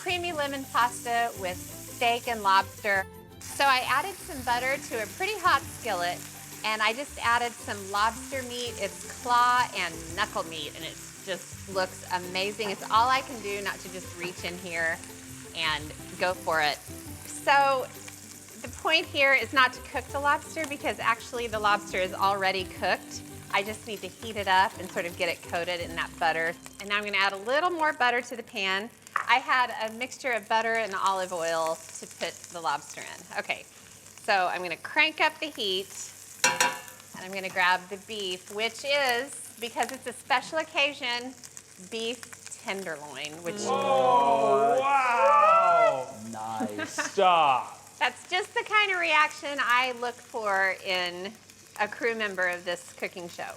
creamy lemon pasta with steak and lobster. So I added some butter to a pretty hot skillet, and I just added some lobster meat. It's claw and knuckle meat, and it just looks amazing. It's all I can do not to just reach in here and go for it. So the point here is not to cook the lobster, because actually the lobster is already cooked. I just need to heat it up and sort of get it coated in that butter. And now I'm gonna add a little more butter to the pan. I had a mixture of butter and olive oil to put the lobster in. Okay, so I'm gonna crank up the heat, and I'm gonna grab the beef, which is, because it's a special occasion, beef tenderloin, which... Oh, wow! Nice. Stop. That's just the kind of reaction I look for in a crew member of this cooking show.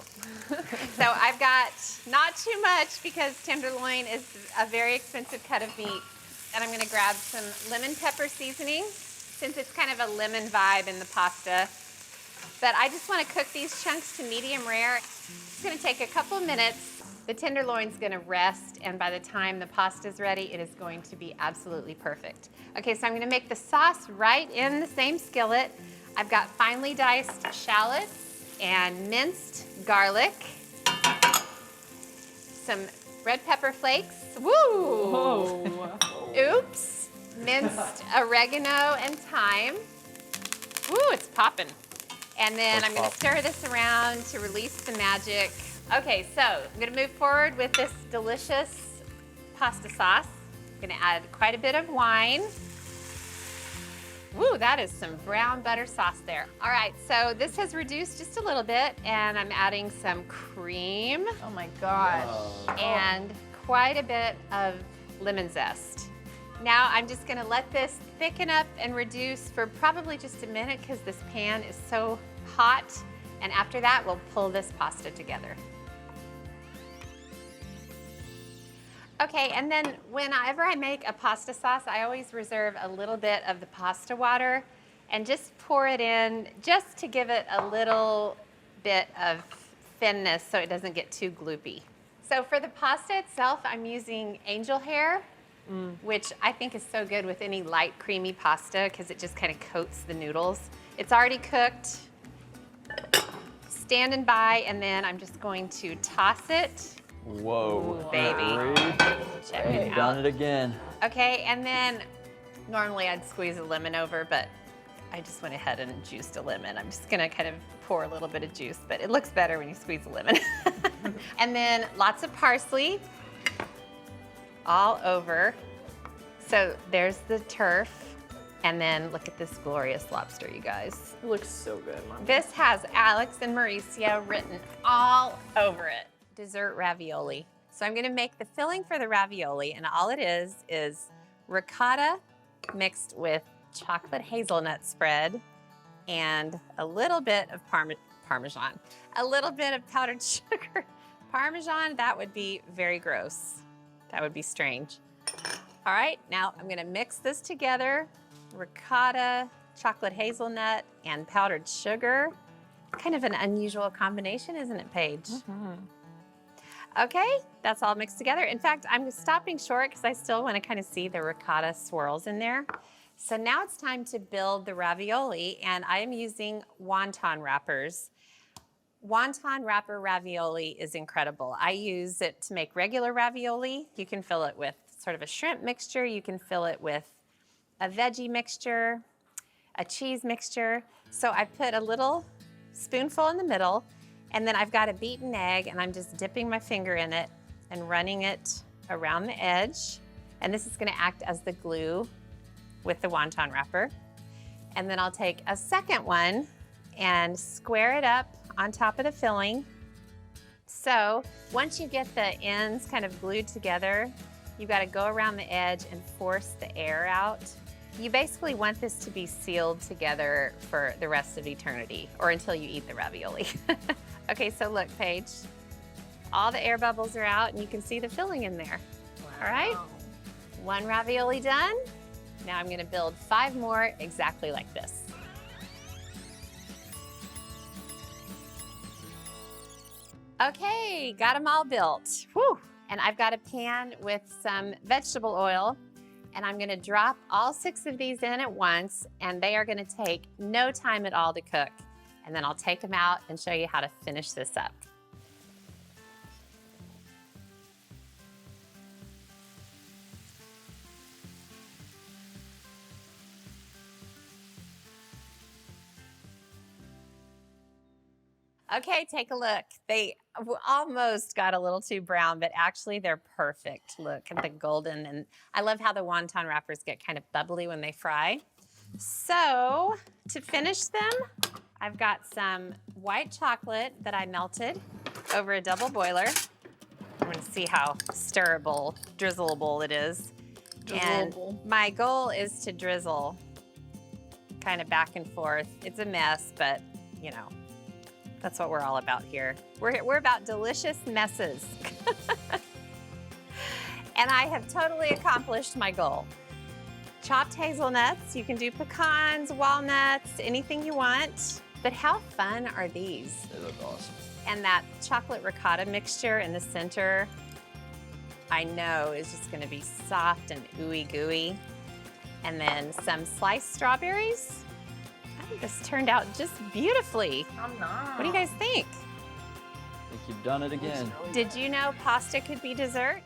So I've got not too much, because tenderloin is a very expensive cut of meat. And I'm gonna grab some lemon pepper seasoning, since it's kind of a lemon vibe in the pasta. But I just wanna cook these chunks to medium rare. It's gonna take a couple minutes. The tenderloin's gonna rest, and by the time the pasta's ready, it is going to be absolutely perfect. Okay, so I'm gonna make the sauce right in the same skillet. I've got finely diced shallots and minced garlic, some red pepper flakes, woo! Oh. Oops, minced oregano and thyme. Woo, it's popping. And then I'm gonna stir this around to release the magic. Okay, so I'm gonna move forward with this delicious pasta sauce. I'm gonna add quite a bit of wine. Woo, that is some brown butter sauce there. All right, so this has reduced just a little bit, and I'm adding some cream. Oh my gosh. And quite a bit of lemon zest. Now I'm just gonna let this thicken up and reduce for probably just a minute, because this pan is so hot. And after that, we'll pull this pasta together. Okay, and then whenever I make a pasta sauce, I always reserve a little bit of the pasta water and just pour it in, just to give it a little bit of thinness so it doesn't get too gloopy. So for the pasta itself, I'm using angel hair, which I think is so good with any light creamy pasta, because it just kind of coats the noodles. It's already cooked, standing by, and then I'm just going to toss it. Whoa. Ooh, baby. Check it out. Done it again. Okay, and then normally I'd squeeze a lemon over, but I just went ahead and juiced a lemon. I'm just gonna kind of pour a little bit of juice, but it looks better when you squeeze a lemon. And then lots of parsley all over. So there's the turf. And then look at this glorious lobster, you guys. It looks so good, Mom. This has Alex and Mauricio written all over it. Dessert ravioli. So I'm gonna make the filling for the ravioli, and all it is ricotta mixed with chocolate hazelnut spread and a little bit of Parmesan. A little bit of powdered sugar. Parmesan, that would be very gross. That would be strange. All right, now I'm gonna mix this together. Ricotta, chocolate hazelnut, and powdered sugar. Kind of an unusual combination, isn't it, Paige? Okay, that's all mixed together. In fact, I'm stopping short because I still want to kind of see the ricotta swirls in there. So now it's time to build the ravioli, and I am using wonton wrappers. Wonton wrapper ravioli is incredible. I use it to make regular ravioli. You can fill it with sort of a shrimp mixture. You can fill it with a veggie mixture, a cheese mixture. So I put a little spoonful in the middle, and then I've got a beaten egg, and I'm just dipping my finger in it and running it around the edge. And this is gonna act as the glue with the wonton wrapper. And then I'll take a second one and square it up on top of the filling. So once you get the ends kind of glued together, you gotta go around the edge and force the air out. You basically want this to be sealed together for the rest of eternity, or until you eat the ravioli. Okay, so look, Paige, all the air bubbles are out, and you can see the filling in there. Wow. All right, one ravioli done. Now I'm gonna build 5 more exactly like this. Okay, got them all built. Whew. And I've got a pan with some vegetable oil, And I'm gonna drop all 6 of these in at once, and they are gonna take no time at all to cook. And then I'll take them out and show you how to finish this up. Okay, take a look. They almost got a little too brown, but actually they're perfect. Look at the golden, and I love how the wonton wrappers get kind of bubbly when they fry. So to finish them, I've got some white chocolate that I melted over a double boiler. I'm gonna see how stirrable, drizzleable it is. Drizzleable. And my goal is to drizzle kind of back and forth. It's a mess, but you know, that's what we're all about here. We're about delicious messes. And I have totally accomplished my goal. Chopped hazelnuts, you can do pecans, walnuts, anything you want. But how fun are these? They look awesome. And that chocolate ricotta mixture in the center, I know is just gonna be soft and ooey gooey. And then some sliced strawberries. I think this turned out just beautifully. What do you guys think? I think you've done it again. Did you know pasta could be dessert?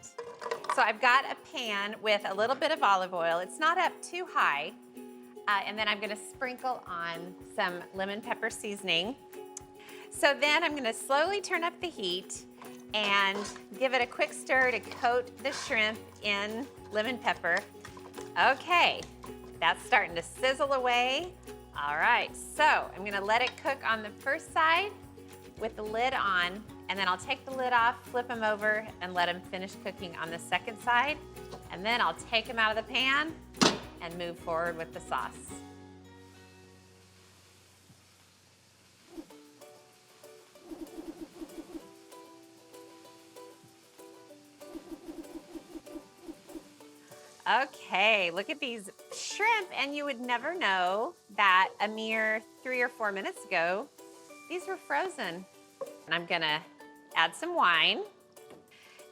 So I've got a pan with a little bit of olive oil. It's not up too high. And then I'm gonna sprinkle on some lemon pepper seasoning. So then I'm gonna slowly turn up the heat and give it a quick stir to coat the shrimp in lemon pepper. Okay, that's starting to sizzle away. All right, so I'm gonna let it cook on the first side with the lid on, and then I'll take the lid off, flip them over, and let them finish cooking on the second side. And then I'll take them out of the pan and move forward with the sauce. Okay, look at these shrimp, and you would never know that a mere 3 or 4 minutes ago, these were frozen. And I'm gonna add some wine,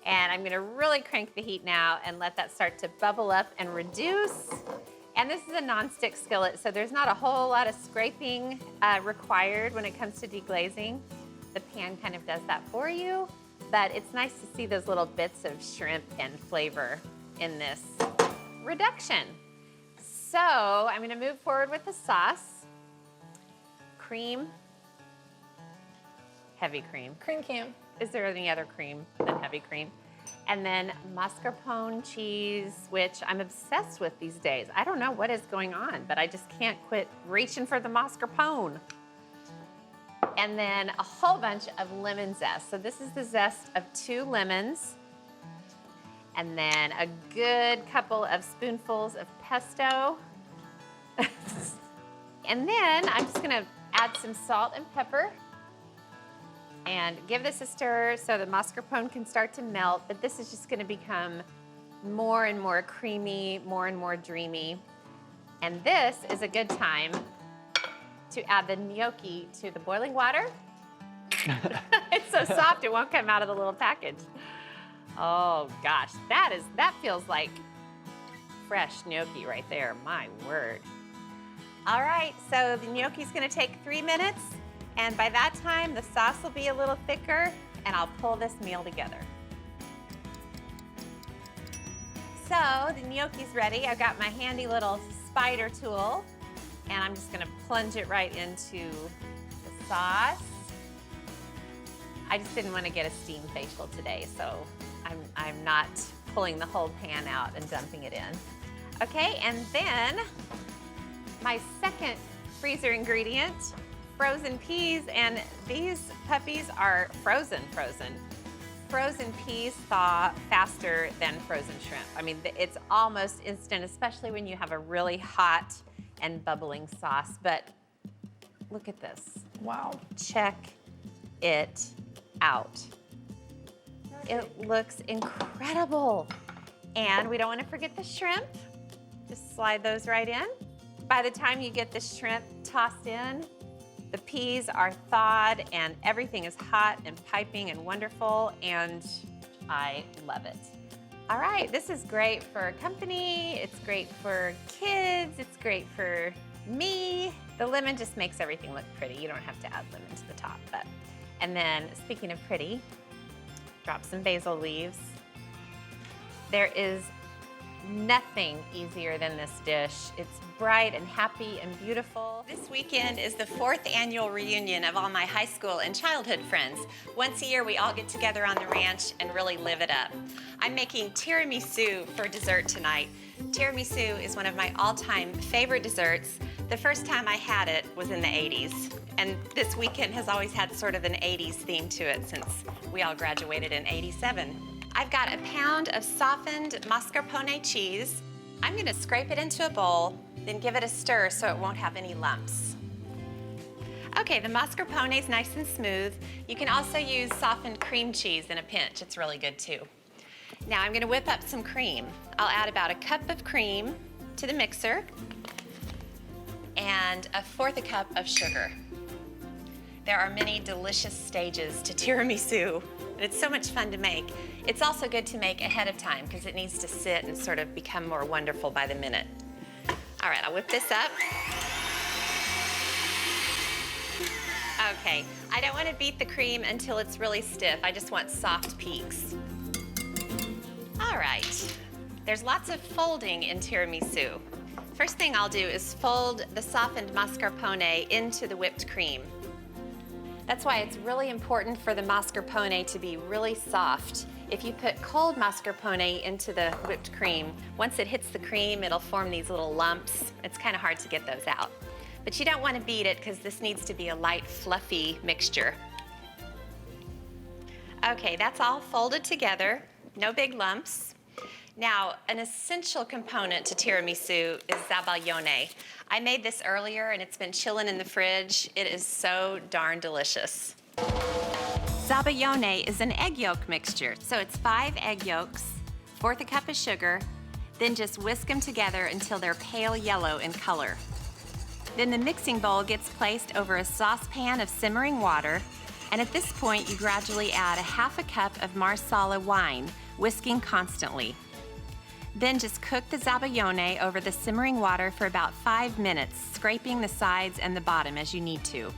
and I'm gonna really crank the heat now and let that start to bubble up and reduce. And this is a non-stick skillet, so there's not a whole lot of scraping required when it comes to deglazing. The pan kind of does that for you, but it's nice to see those little bits of shrimp and flavor in this reduction. So I'm gonna move forward with the sauce. Cream, heavy cream. Cream can. Is there any other cream than heavy cream? And then mascarpone cheese, which I'm obsessed with these days. I don't know what is going on, but I just can't quit reaching for the mascarpone. And then a whole bunch of lemon zest. So this is the zest of 2 lemons. And then a good couple of spoonfuls of pesto. And then I'm just gonna add some salt and pepper and give this a stir so the mascarpone can start to melt, but this is just gonna become more and more creamy, more and more dreamy. And this is a good time to add the gnocchi to the boiling water. It's so soft it won't come out of the little package. Oh gosh, that feels like fresh gnocchi right there, my word. All right, so the gnocchi's gonna take 3 minutes, and by that time the sauce will be a little thicker, and I'll pull this meal together. So the gnocchi's ready. I've got my handy little spider tool, and I'm just gonna plunge it right into the sauce. I just didn't want to get a steam facial today, so I'm not pulling the whole pan out and dumping it in. Okay, and then my second freezer ingredient, frozen peas, and these puppies are frozen. Frozen peas thaw faster than frozen shrimp. I mean, it's almost instant, especially when you have a really hot and bubbling sauce, but look at this. Wow. Check it out. It looks incredible. And we don't want to forget the shrimp. Just slide those right in. By the time you get the shrimp tossed in, the peas are thawed and everything is hot and piping and wonderful, and I love it. All right, this is great for company, it's great for kids, it's great for me. The lemon just makes everything look pretty. You don't have to add lemon to the top, but. And then, speaking of pretty, drop some basil leaves. There is nothing easier than this dish. It's bright and happy and beautiful. This weekend is the 4th annual reunion of all my high school and childhood friends. Once a year, we all get together on the ranch and really live it up. I'm making tiramisu for dessert tonight. Tiramisu is one of my all-time favorite desserts. The first time I had it was in the 80s, and this weekend has always had sort of an 80s theme to it since we all graduated in 87. I've got a pound of softened mascarpone cheese. I'm gonna scrape it into a bowl, then give it a stir so it won't have any lumps. Okay, the mascarpone is nice and smooth. You can also use softened cream cheese in a pinch. It's really good too. Now I'm gonna whip up some cream. I'll add about a cup of cream to the mixer and 1/4 cup of sugar. There are many delicious stages to tiramisu. It's so much fun to make. It's also good to make ahead of time because it needs to sit and sort of become more wonderful by the minute. All right, I'll whip this up. Okay, I don't want to beat the cream until it's really stiff. I just want soft peaks. All right, there's lots of folding in tiramisu. First thing I'll do is fold the softened mascarpone into the whipped cream. That's why it's really important for the mascarpone to be really soft. If you put cold mascarpone into the whipped cream, once it hits the cream, it'll form these little lumps. It's kind of hard to get those out. But you don't want to beat it because this needs to be a light, fluffy mixture. Okay, that's all folded together, no big lumps. Now, an essential component to tiramisu is zabaione. I made this earlier and it's been chilling in the fridge. It is so darn delicious. Zabaione is an egg yolk mixture. So it's 5 egg yolks, 1/4 cup of sugar, then just whisk them together until they're pale yellow in color. Then the mixing bowl gets placed over a saucepan of simmering water, and at this point you gradually add 1/2 cup of Marsala wine, whisking constantly. Then just cook the zabaione over the simmering water for about 5 minutes, scraping the sides and the bottom as you need to.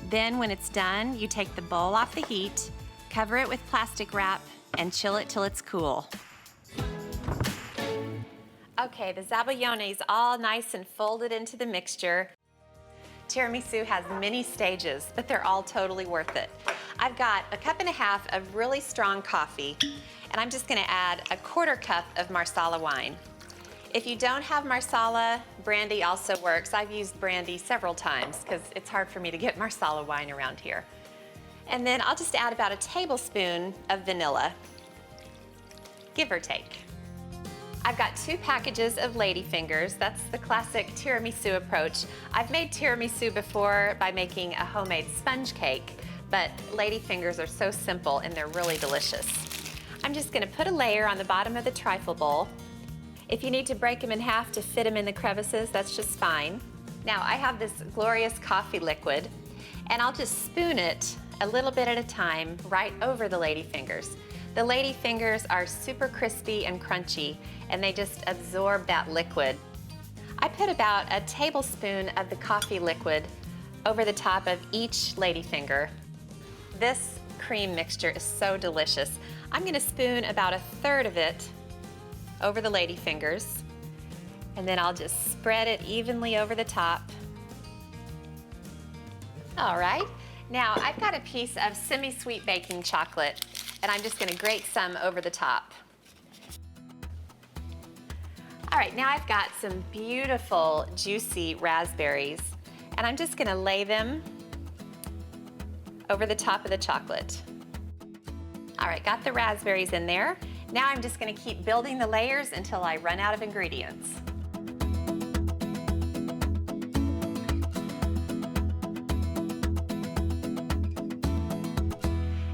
Then when it's done, you take the bowl off the heat, cover it with plastic wrap, and chill it till it's cool. Okay, the zabaione is all nice and folded into the mixture. Tiramisu has many stages, but they're all totally worth it. I've got 1.5 cups of really strong coffee, and I'm just gonna add 1/4 cup of Marsala wine. If you don't have Marsala, brandy also works. I've used brandy several times because it's hard for me to get Marsala wine around here. And then I'll just add about 1 tablespoon of vanilla, give or take. I've got 2 packages of ladyfingers. That's the classic tiramisu approach. I've made tiramisu before by making a homemade sponge cake, but ladyfingers are so simple and they're really delicious. I'm just gonna put a layer on the bottom of the trifle bowl. If you need to break them in half to fit them in the crevices, that's just fine. Now I have this glorious coffee liquid, and I'll just spoon it a little bit at a time right over the ladyfingers. The ladyfingers are super crispy and crunchy, and they just absorb that liquid. I put about 1 tablespoon of the coffee liquid over the top of each ladyfinger. This cream mixture is so delicious. I'm gonna spoon about 1/3 of it over the ladyfingers, and then I'll just spread it evenly over the top. All right, now I've got a piece of semi-sweet baking chocolate, and I'm just gonna grate some over the top. All right, now I've got some beautiful, juicy raspberries, and I'm just gonna lay them over the top of the chocolate. All right, got the raspberries in there. Now I'm just gonna keep building the layers until I run out of ingredients.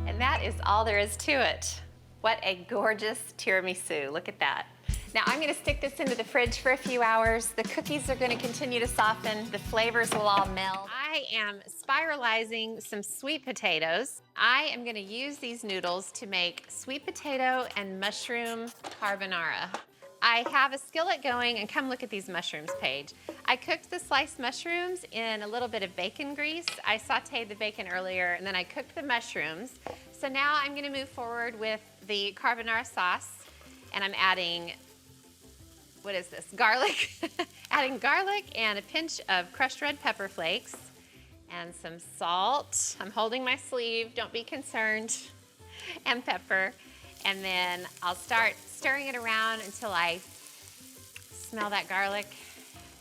And that is all there is to it. What a gorgeous tiramisu, look at that. Now I'm gonna stick this into the fridge for a few hours. The cookies are gonna continue to soften. The flavors will all meld. I am spiralizing some sweet potatoes. I am gonna use these noodles to make sweet potato and mushroom carbonara. I have a skillet going, and come look at these mushrooms, Paige. I cooked the sliced mushrooms in a little bit of bacon grease. I sauteed the bacon earlier, and then I cooked the mushrooms. So now I'm gonna move forward with the carbonara sauce, and I'm adding, what is this, garlic? Adding garlic and a pinch of crushed red pepper flakes and some salt. I'm holding my sleeve, don't be concerned, and pepper. And then I'll start stirring it around until I smell that garlic.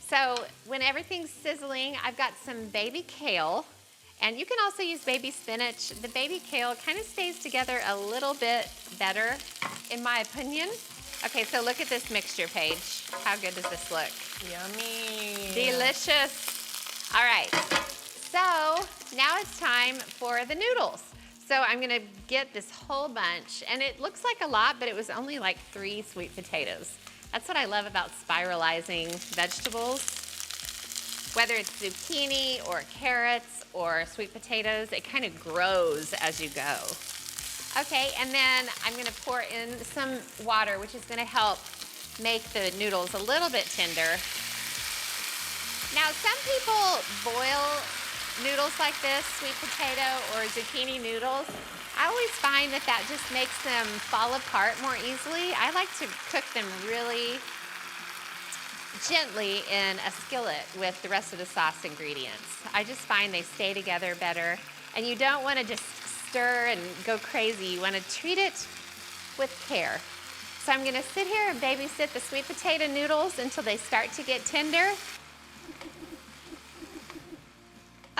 So when everything's sizzling, I've got some baby kale, and you can also use baby spinach. The baby kale kind of stays together a little bit better, in my opinion. Okay, so look at this mixture, Paige. How good does this look? Yummy. Delicious. All right, so now it's time for the noodles. So I'm gonna get this whole bunch, and it looks like a lot, but it was only like 3 sweet potatoes. That's what I love about spiralizing vegetables. Whether it's zucchini or carrots or sweet potatoes, it kind of grows as you go. Okay, and then I'm gonna pour in some water, which is gonna help make the noodles a little bit tender. Now, some people boil noodles like this, sweet potato or zucchini noodles. I always find that just makes them fall apart more easily. I like to cook them really gently in a skillet with the rest of the sauce ingredients. I just find they stay together better, and you don't want to just stir and go crazy. You want to treat it with care. So I'm going to sit here and babysit the sweet potato noodles until they start to get tender.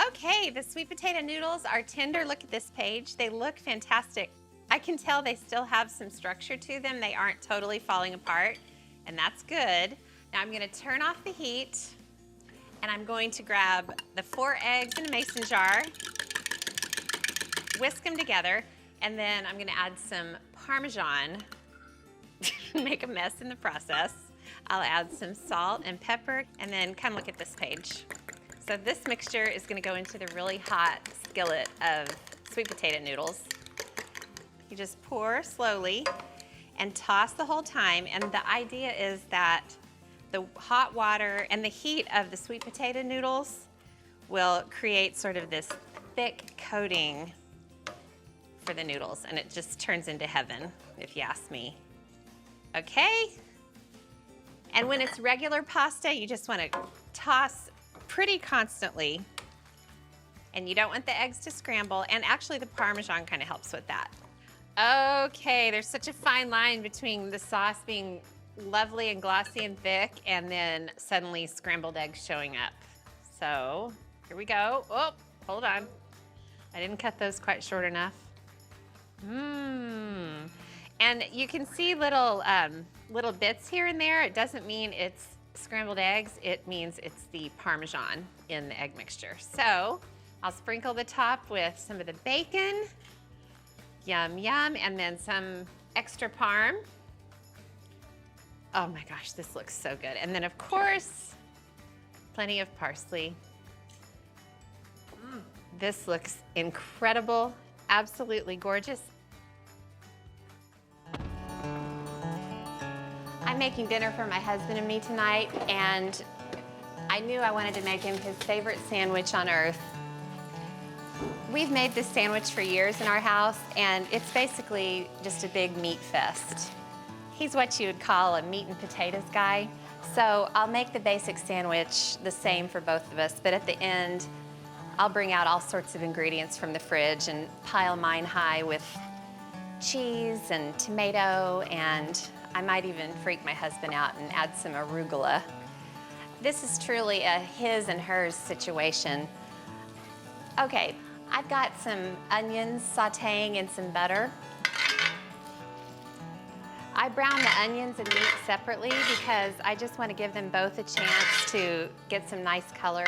Okay, the sweet potato noodles are tender. Look at this, Paige. They look fantastic. I can tell they still have some structure to them. They aren't totally falling apart, and that's good. Now I'm gonna turn off the heat, and I'm going to grab the 4 eggs in a mason jar, whisk them together, and then I'm gonna add some Parmesan, make a mess in the process. I'll add some salt and pepper, and then come look at this, Paige. So this mixture is gonna go into the really hot skillet of sweet potato noodles. You just pour slowly and toss the whole time, and the idea is that the hot water and the heat of the sweet potato noodles will create sort of this thick coating for the noodles, and it just turns into heaven, if you ask me. Okay? And when it's regular pasta, you just wanna toss pretty constantly, and you don't want the eggs to scramble, and actually the Parmesan kind of helps with that. Okay, there's such a fine line between the sauce being lovely and glossy and thick, and then suddenly scrambled eggs showing up. So here we go. Oh, hold on. I didn't cut those quite short enough. And you can see little bits here and there. It doesn't mean it's scrambled eggs, it means it's the Parmesan in the egg mixture. So I'll sprinkle the top with some of the bacon, yum yum, and then some extra parm. Oh my gosh, this looks so good. And then of course, plenty of parsley. This looks incredible, absolutely gorgeous. I'm making dinner for my husband and me tonight, and I knew I wanted to make him his favorite sandwich on earth. We've made this sandwich for years in our house, and it's basically just a big meat fest. He's what you would call a meat and potatoes guy, so I'll make the basic sandwich the same for both of us, but at the end, I'll bring out all sorts of ingredients from the fridge and pile mine high with cheese and tomato, and I might even freak my husband out and add some arugula. This is truly a his and hers situation. Okay, I've got some onions sauteing in some butter. I brown the onions and meat separately because I just want to give them both a chance to get some nice color.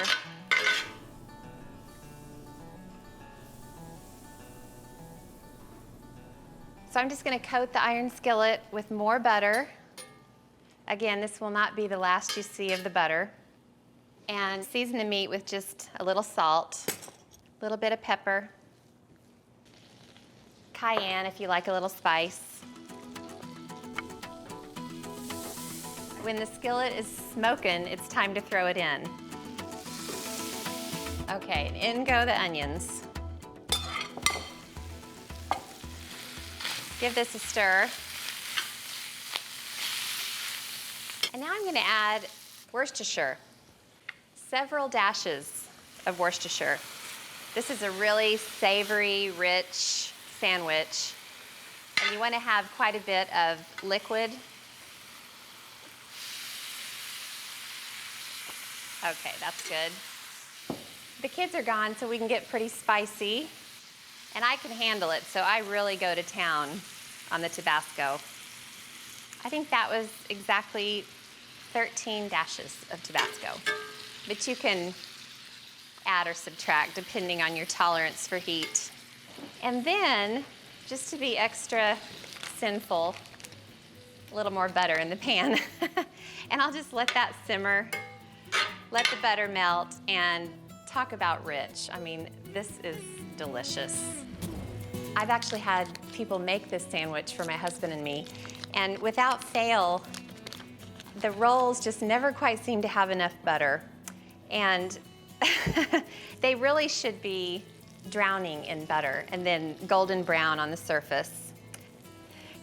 So I'm just gonna coat the iron skillet with more butter. Again, this will not be the last you see of the butter. And season the meat with just a little salt, a little bit of pepper, cayenne if you like a little spice. When the skillet is smoking, it's time to throw it in. Okay, and in go the onions. Give this a stir. And now I'm going to add Worcestershire. Several dashes of Worcestershire. This is a really savory, rich sandwich. And you want to have quite a bit of liquid. Okay, that's good. The kids are gone, so we can get pretty spicy. And I can handle it, so I really go to town on the Tabasco. I think that was exactly 13 dashes of Tabasco. But you can add or subtract depending on your tolerance for heat. And then, just to be extra sinful, a little more butter in the pan. And I'll just let that simmer, let the butter melt, and talk about rich. I mean, this is delicious. I've actually had people make this sandwich for my husband and me, and without fail, the rolls just never quite seem to have enough butter. And they really should be drowning in butter and then golden brown on the surface.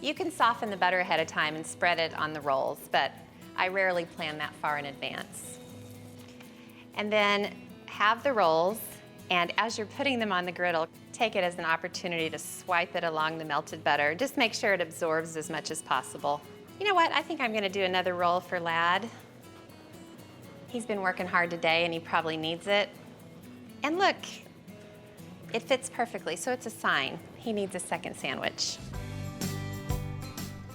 You can soften the butter ahead of time and spread it on the rolls, but I rarely plan that far in advance. And then have the rolls, and as you're putting them on the griddle, take it as an opportunity to swipe it along the melted butter. Just make sure it absorbs as much as possible. You know what? I think I'm going to do another roll for Lad. He's been working hard today, and he probably needs it. And look, it fits perfectly, so it's a sign. He needs a second sandwich.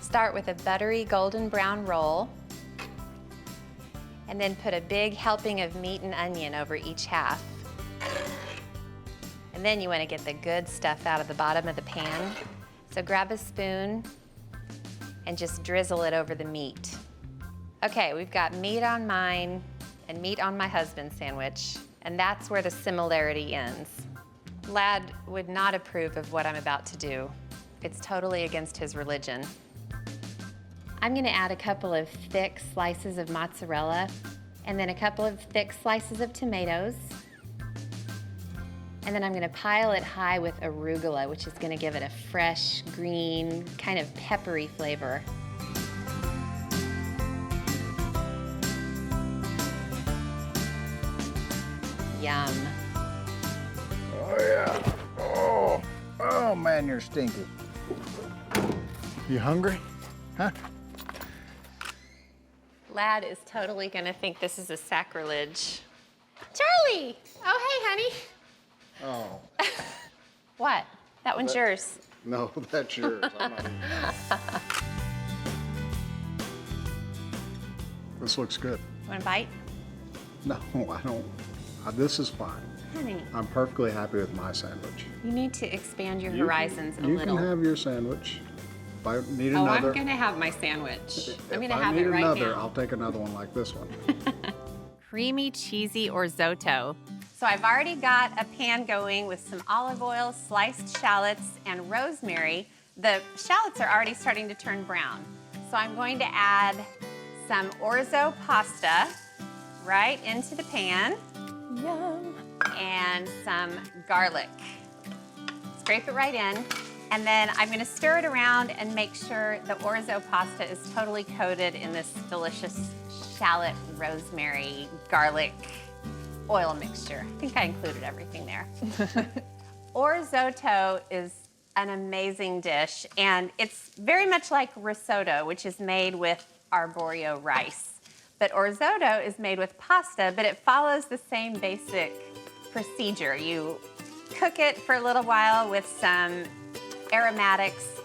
Start with a buttery golden brown roll, and then put a big helping of meat and onion over each half. And then you want to get the good stuff out of the bottom of the pan. So grab a spoon and just drizzle it over the meat. Okay, we've got meat on mine and meat on my husband's sandwich, and that's where the similarity ends. Lad would not approve of what I'm about to do. It's totally against his religion. I'm gonna add a couple of thick slices of mozzarella, and then a couple of thick slices of tomatoes. And then I'm gonna pile it high with arugula, which is gonna give it a fresh, green, kind of peppery flavor. Yum. Oh yeah. Oh man, you're stinky. You hungry? Huh? Lad is totally gonna think this is a sacrilege. Charlie! Oh, hey, honey. Oh. What? That one's yours. No, that's yours. I'm not eating that. This looks good. Want a bite? No, I don't. This is fine. Honey, I'm perfectly happy with my sandwich. you need to expand your horizons a You little. can have your sandwich. If I need Oh, another, I'm gonna have my sandwich. I'm if gonna I have need it right another, now. I'll take another one like this one. Creamy, cheesy Orzotto. So I've already got a pan going with some olive oil, sliced shallots, and rosemary. The shallots are already starting to turn brown. So I'm going to add some orzo pasta right into the pan. Yum. And some garlic. Scrape it right in. And then I'm gonna stir it around and make sure the orzo pasta is totally coated in this delicious shallot, rosemary, garlic, oil mixture. I think I included everything there. Orzotto is an amazing dish, and it's very much like risotto, which is made with arborio rice. But Orzotto is made with pasta, but it follows the same basic procedure. You cook it for a little while with some aromatics,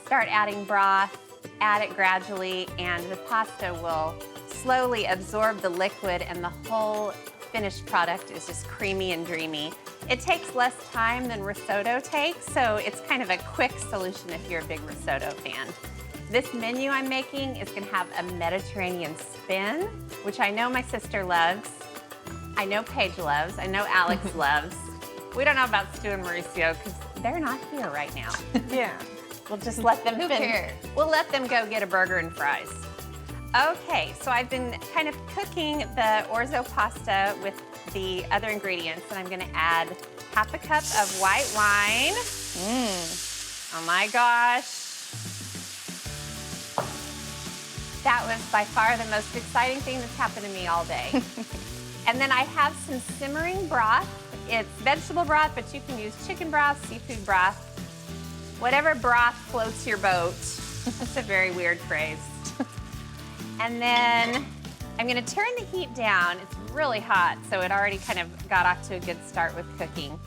start adding broth, add it gradually, and the pasta will slowly absorb the liquid, and the whole finished product is just creamy and dreamy. It takes less time than risotto takes, so it's kind of a quick solution if you're a big risotto fan. This menu I'm making is gonna have a Mediterranean spin, which I know my sister loves. I know Paige loves, I know Alex loves. We don't know about Stu and Mauricio because they're not here right now. Yeah. We'll just let them Who cares? We'll let them go get a burger and fries. Okay, so I've been kind of cooking the orzo pasta with the other ingredients, and I'm gonna add half a cup of white wine. Oh my gosh. That was by far the most exciting thing that's happened to me all day. And then I have some simmering broth. It's vegetable broth, but you can use chicken broth, seafood broth, whatever broth floats your boat. That's a very weird phrase. And then I'm gonna turn the heat down. It's really hot, so it already kind of got off to a good start with cooking.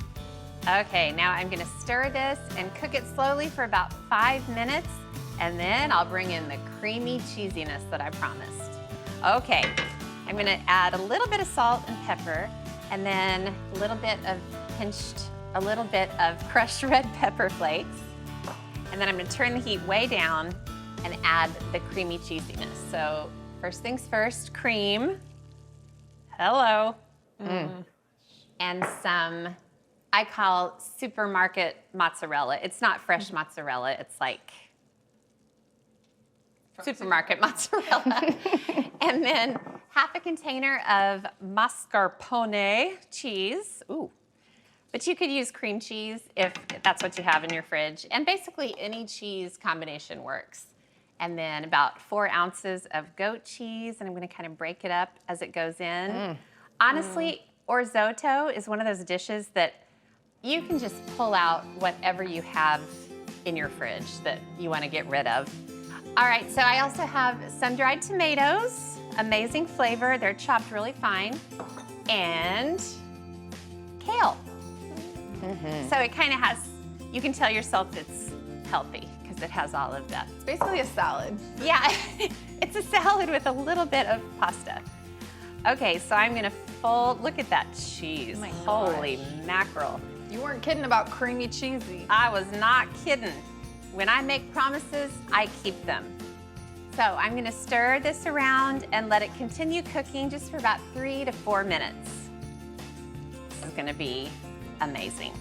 Okay, now I'm gonna stir this and cook it slowly for about 5 minutes, and then I'll bring in the creamy cheesiness that I promised. Okay, I'm gonna add a little bit of salt and pepper, and then a little bit of crushed red pepper flakes. And then I'm gonna turn the heat way down and add the creamy cheesiness. So first things first, cream. Hello. And some, I call supermarket mozzarella. It's not fresh mozzarella, it's like supermarket mozzarella. And then half a container of mascarpone cheese. Ooh. But you could use cream cheese if that's what you have in your fridge. And basically any cheese combination works. And then about 4 ounces of goat cheese, and I'm gonna kind of break it up as it goes in. Honestly, Orzotto is one of those dishes that you can just pull out whatever you have in your fridge that you wanna get rid of. All right, so I also have sun-dried tomatoes, amazing flavor. They're chopped really fine, and kale. So it kind of has, you can tell yourself it's healthy because it has all of that. It's basically a salad. Yeah, it's a salad with a little bit of pasta. Okay, so I'm gonna fold, look at that cheese. Oh my Holy mackerel. You weren't kidding about creamy cheesy. I was not kidding. When I make promises, I keep them. So I'm gonna stir this around and let it continue cooking just for about 3 to 4 minutes. This is gonna be amazing.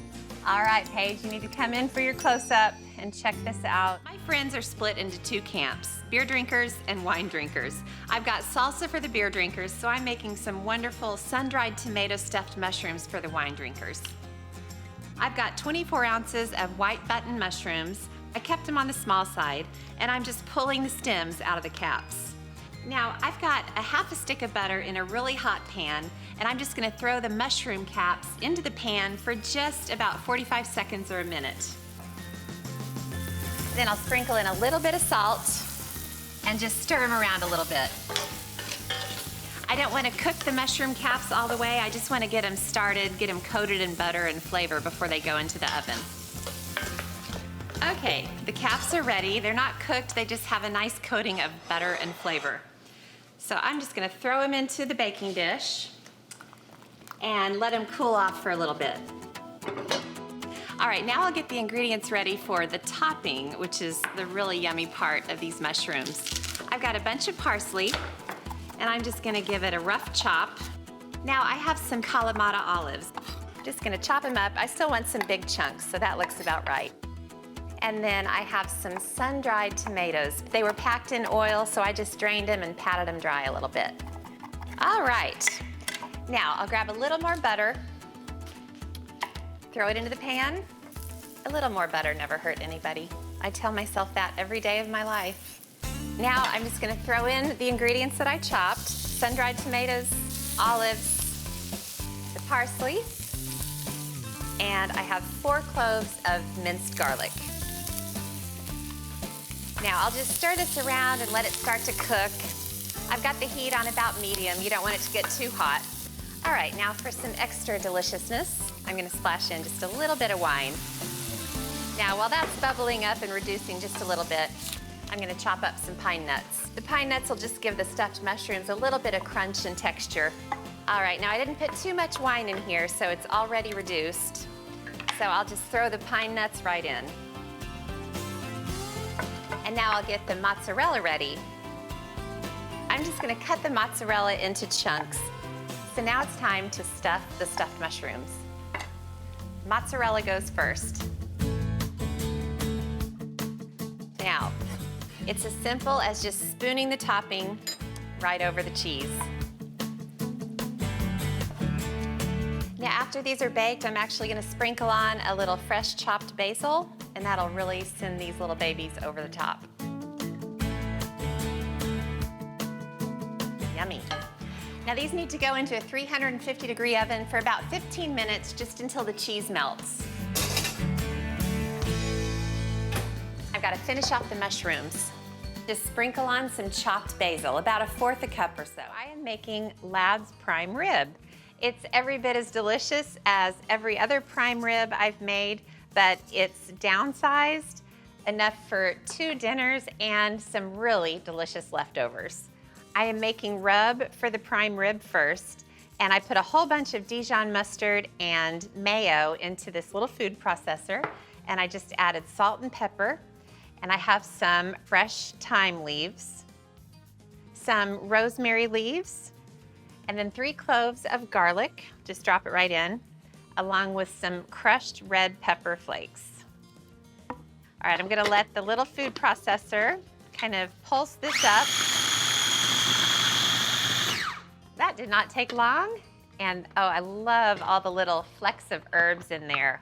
All right, Paige, you need to come in for your close-up and check this out. My friends are split into 2 camps, beer drinkers and wine drinkers. I've got salsa for the beer drinkers, so I'm making some wonderful sun-dried tomato stuffed mushrooms for the wine drinkers. I've got 24 ounces of white button mushrooms. I kept them on the small side, and I'm just pulling the stems out of the caps. Now, I've got a half a stick of butter in a really hot pan, and I'm just gonna throw the mushroom caps into the pan for just about 45 seconds or a minute. Then I'll sprinkle in a little bit of salt and just stir them around a little bit. I don't wanna cook the mushroom caps all the way. I just wanna get them started, get them coated in butter and flavor before they go into the oven. Okay, the caps are ready. They're not cooked, they just have a nice coating of butter and flavor. So I'm just gonna throw them into the baking dish and let them cool off for a little bit. All right, now I'll get the ingredients ready for the topping, which is the really yummy part of these mushrooms. I've got a bunch of parsley, and I'm just gonna give it a rough chop. Now I have some Kalamata olives. Just gonna chop them up. I still want some big chunks, so that looks about right. And then I have some sun-dried tomatoes. They were packed in oil, so I just drained them and patted them dry a little bit. All right, now I'll grab a little more butter, throw it into the pan. A little more butter never hurt anybody. I tell myself that every day of my life. Now I'm just gonna throw in the ingredients that I chopped, sun-dried tomatoes, olives, the parsley, and I have 4 cloves of minced garlic. Now I'll just stir this around and let it start to cook. I've got the heat on about medium. You don't want it to get too hot. All right, now for some extra deliciousness, I'm gonna splash in just a little bit of wine. Now while that's bubbling up and reducing just a little bit, I'm gonna chop up some pine nuts. The pine nuts will just give the stuffed mushrooms a little bit of crunch and texture. All right, now I didn't put too much wine in here, so it's already reduced. So I'll just throw the pine nuts right in. And And now I'll get the mozzarella ready. I'm just gonna cut the mozzarella into chunks. So now it's time to stuff the stuffed mushrooms. Mozzarella goes first. Now, it's as simple as just spooning the topping right over the cheese. Now, after these are baked, I'm actually gonna sprinkle on a little fresh chopped basil, and that'll really send these little babies over the top. Yummy. Now these need to go into a 350-degree oven for about 15 minutes, just until the cheese melts. I've got to finish off the mushrooms. Just sprinkle on some chopped basil, about 1/4 cup or so. I am making Lab's prime rib. It's every bit as delicious as every other prime rib I've made, but it's downsized, enough for 2 dinners and some really delicious leftovers. I am making rub for the prime rib first, and I put a whole bunch of Dijon mustard and mayo into this little food processor, and I just added salt and pepper, and I have some fresh thyme leaves, some rosemary leaves, and then 3 cloves of garlic, just drop it right in, along with some crushed red pepper flakes. All right, I'm gonna let the little food processor kind of pulse this up. That did not take long, and oh, I love all the little flecks of herbs in there.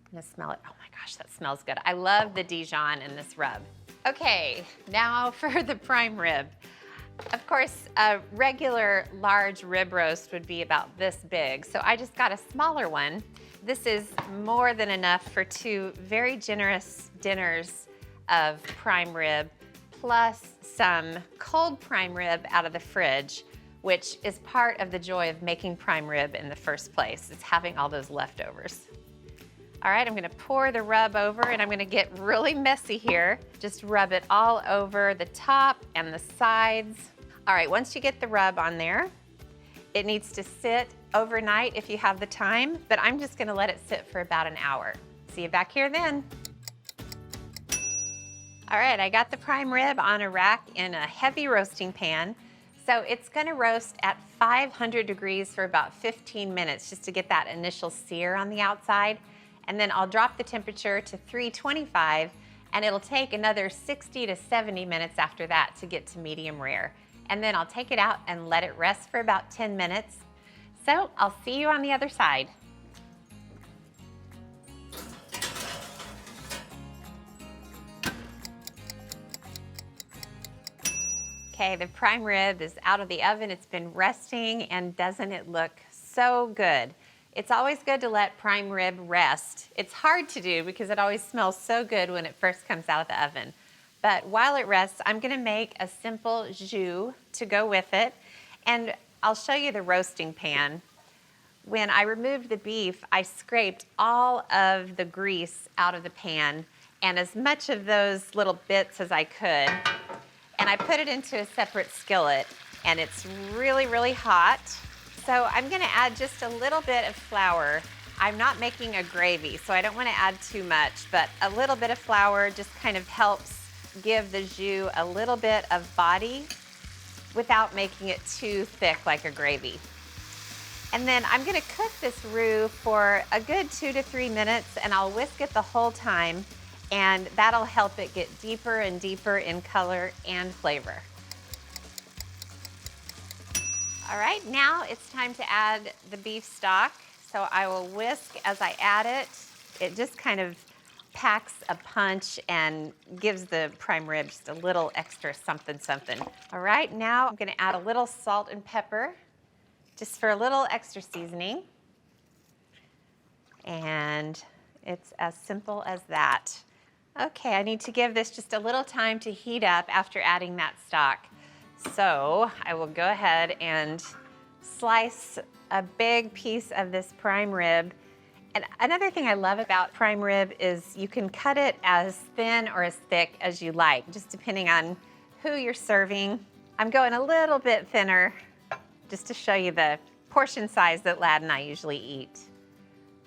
I'm gonna smell it. Oh my gosh, that smells good. I love the Dijon in this rub. Okay, now for the prime rib. Of course, a regular large rib roast would be about this big, so I just got a smaller one. This is more than enough for 2 very generous dinners of prime rib, plus some cold prime rib out of the fridge, which is part of the joy of making prime rib in the first place, is having all those leftovers. All right, I'm gonna pour the rub over, and I'm gonna get really messy here. Just rub it all over the top and the sides. All right, once you get the rub on there, it needs to sit overnight if you have the time, but I'm just gonna let it sit for about an hour. See you back here then. All right, I got the prime rib on a rack in a heavy roasting pan. So it's gonna roast at 500 degrees for about 15 minutes just to get that initial sear on the outside. And then I'll drop the temperature to 325, and it'll take another 60 to 70 minutes after that to get to medium rare. And then I'll take it out and let it rest for about 10 minutes. So I'll see you on the other side. Okay, the prime rib is out of the oven. It's been resting, and doesn't it look so good? It's always good to let prime rib rest. It's hard to do because it always smells so good when it first comes out of the oven. But while it rests, I'm gonna make a simple jus to go with it, and I'll show you the roasting pan. When I removed the beef, I scraped all of the grease out of the pan and as much of those little bits as I could. And I put it into a separate skillet, and it's really, really hot. So I'm gonna add just a little bit of flour. I'm not making a gravy, so I don't wanna add too much, but a little bit of flour just kind of helps give the jus a little bit of body without making it too thick like a gravy. And then I'm gonna cook this roux for a good 2 to 3 minutes, and I'll whisk it the whole time, and that'll help it get deeper and deeper in color and flavor. All right, now it's time to add the beef stock. So I will whisk as I add it. It just kind of packs a punch and gives the prime rib just a little extra something, something. All right, now I'm gonna add a little salt and pepper just for a little extra seasoning. And it's as simple as that. Okay, I need to give this just a little time to heat up after adding that stock. So I will go ahead and slice a big piece of this prime rib. And another thing I love about prime rib is you can cut it as thin or as thick as you like, just depending on who you're serving. I'm going a little bit thinner just to show you the portion size that Lad and I usually eat.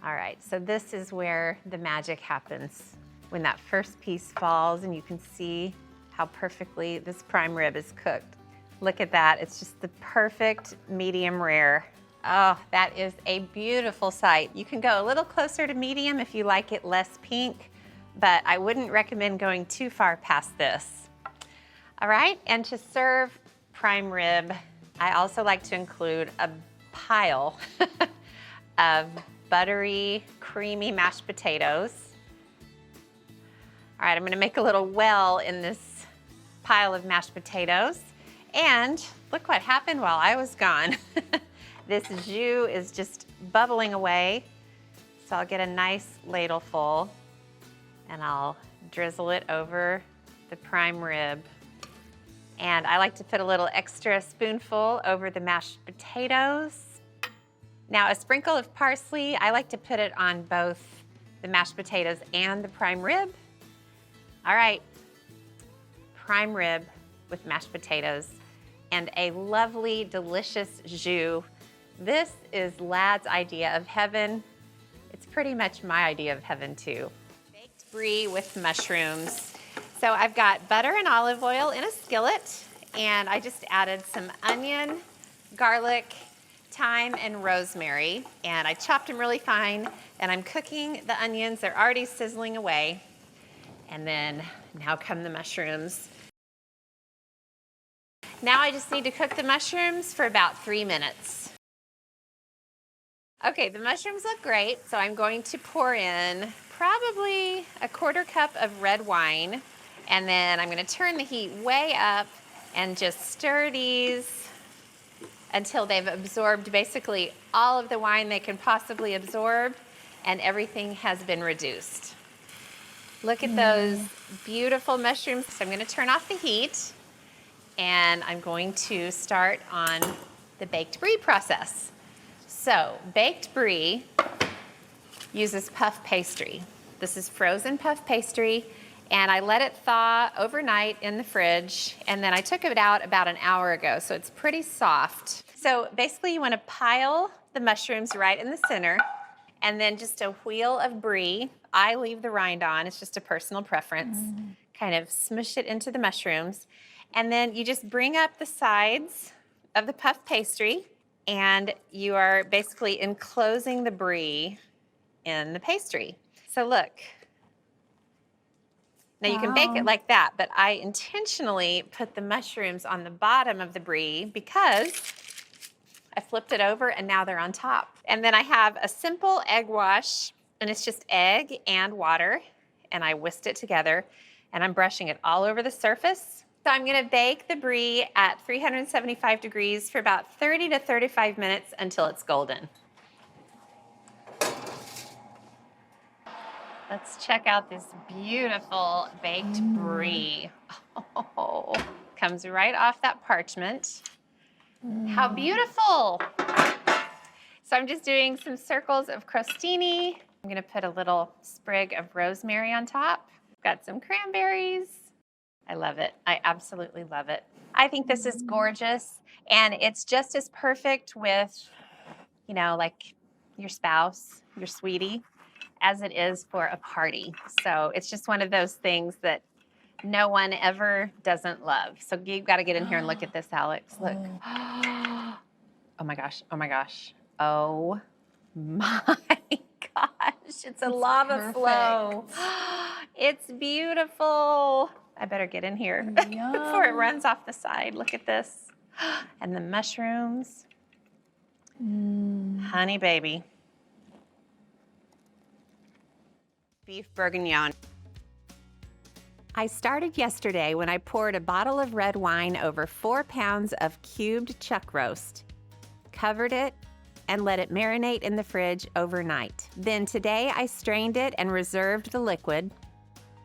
All right, so this is where the magic happens. when that first piece falls and you can see how perfectly this prime rib is cooked. Look at that, it's just the perfect medium rare. Oh, that is a beautiful sight. You can go a little closer to medium if you like it less pink, but I wouldn't recommend going too far past this. All right, and to serve prime rib, I also like to include a pile of buttery, creamy mashed potatoes. All right, I'm gonna make a little well in this pile of mashed potatoes. And look what happened while I was gone. This jus is just bubbling away. So I'll get a nice ladle full and I'll drizzle it over the prime rib. And I like to put a little extra spoonful over the mashed potatoes. Now a sprinkle of parsley, I like to put it on both the mashed potatoes and the prime rib. All right, prime rib with mashed potatoes and a lovely, delicious jus. This is Lad's idea of heaven. It's pretty much my idea of heaven too. Baked brie with mushrooms. So I've got butter and olive oil in a skillet, and I just added some onion, garlic, thyme, and rosemary, and I chopped them really fine, and I'm cooking the onions. They're already sizzling away. And then now come the mushrooms. Now I just need to cook the mushrooms for about 3 minutes. Okay, the mushrooms look great, so I'm going to pour in probably a 1/4 cup of red wine, and then I'm gonna turn the heat way up and just stir these until they've absorbed basically all of the wine they can possibly absorb, and everything has been reduced. Look at those beautiful mushrooms. So I'm gonna turn off the heat, and I'm going to start on the baked brie process. So baked brie uses puff pastry. This is frozen puff pastry, and I let it thaw overnight in the fridge, and then I took it out about an hour ago, so it's pretty soft. So basically you wanna pile the mushrooms right in the center, and then just a wheel of brie. I leave the rind on, it's just a personal preference. Kind of smush it into the mushrooms. And then you just bring up the sides of the puff pastry, and you are basically enclosing the brie in the pastry. So look. Now you can bake it like that, but I intentionally put the mushrooms on the bottom of the brie because I flipped it over and now they're on top. And then I have a simple egg wash, and it's just egg and water, and I whisked it together, and I'm brushing it all over the surface. So I'm gonna bake the brie at 375 degrees for about 30 to 35 minutes until it's golden. Let's check out this beautiful baked brie. Oh, comes right off that parchment. How beautiful. So I'm just doing some circles of crostini. I'm gonna put a little sprig of rosemary on top. Got some cranberries. I love it. I absolutely love it. I think this is gorgeous, and it's just as perfect with, you know, like your spouse, your sweetie, as it is for a party. So it's just one of those things that no one ever doesn't love. So you've got to get in here and look at this, Alex. Look. Oh my gosh. Oh my gosh. Oh my gosh. It's a lava flow. It's beautiful. I better get in here before it runs off the side. Look at this. And the mushrooms. Honey baby. Beef Bourguignon. I started yesterday when I poured a bottle of red wine over 4 pounds of cubed chuck roast, covered it, and let it marinate in the fridge overnight. Then today I strained it and reserved the liquid,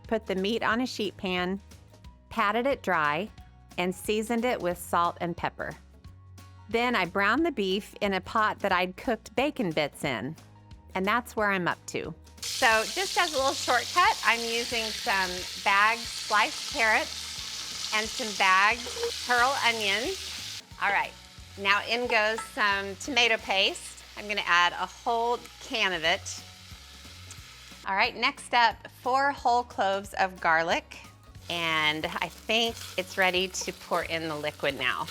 put the meat on a sheet pan, patted it dry, and seasoned it with salt and pepper. Then I browned the beef in a pot that I'd cooked bacon bits in, and that's where I'm up to. So just as a little shortcut, I'm using some bagged sliced carrots and some bagged pearl onions. All right, now in goes some tomato paste. I'm gonna add a whole can of it. All right, next up, 4 whole cloves of garlic. And I think it's ready to pour in the liquid now.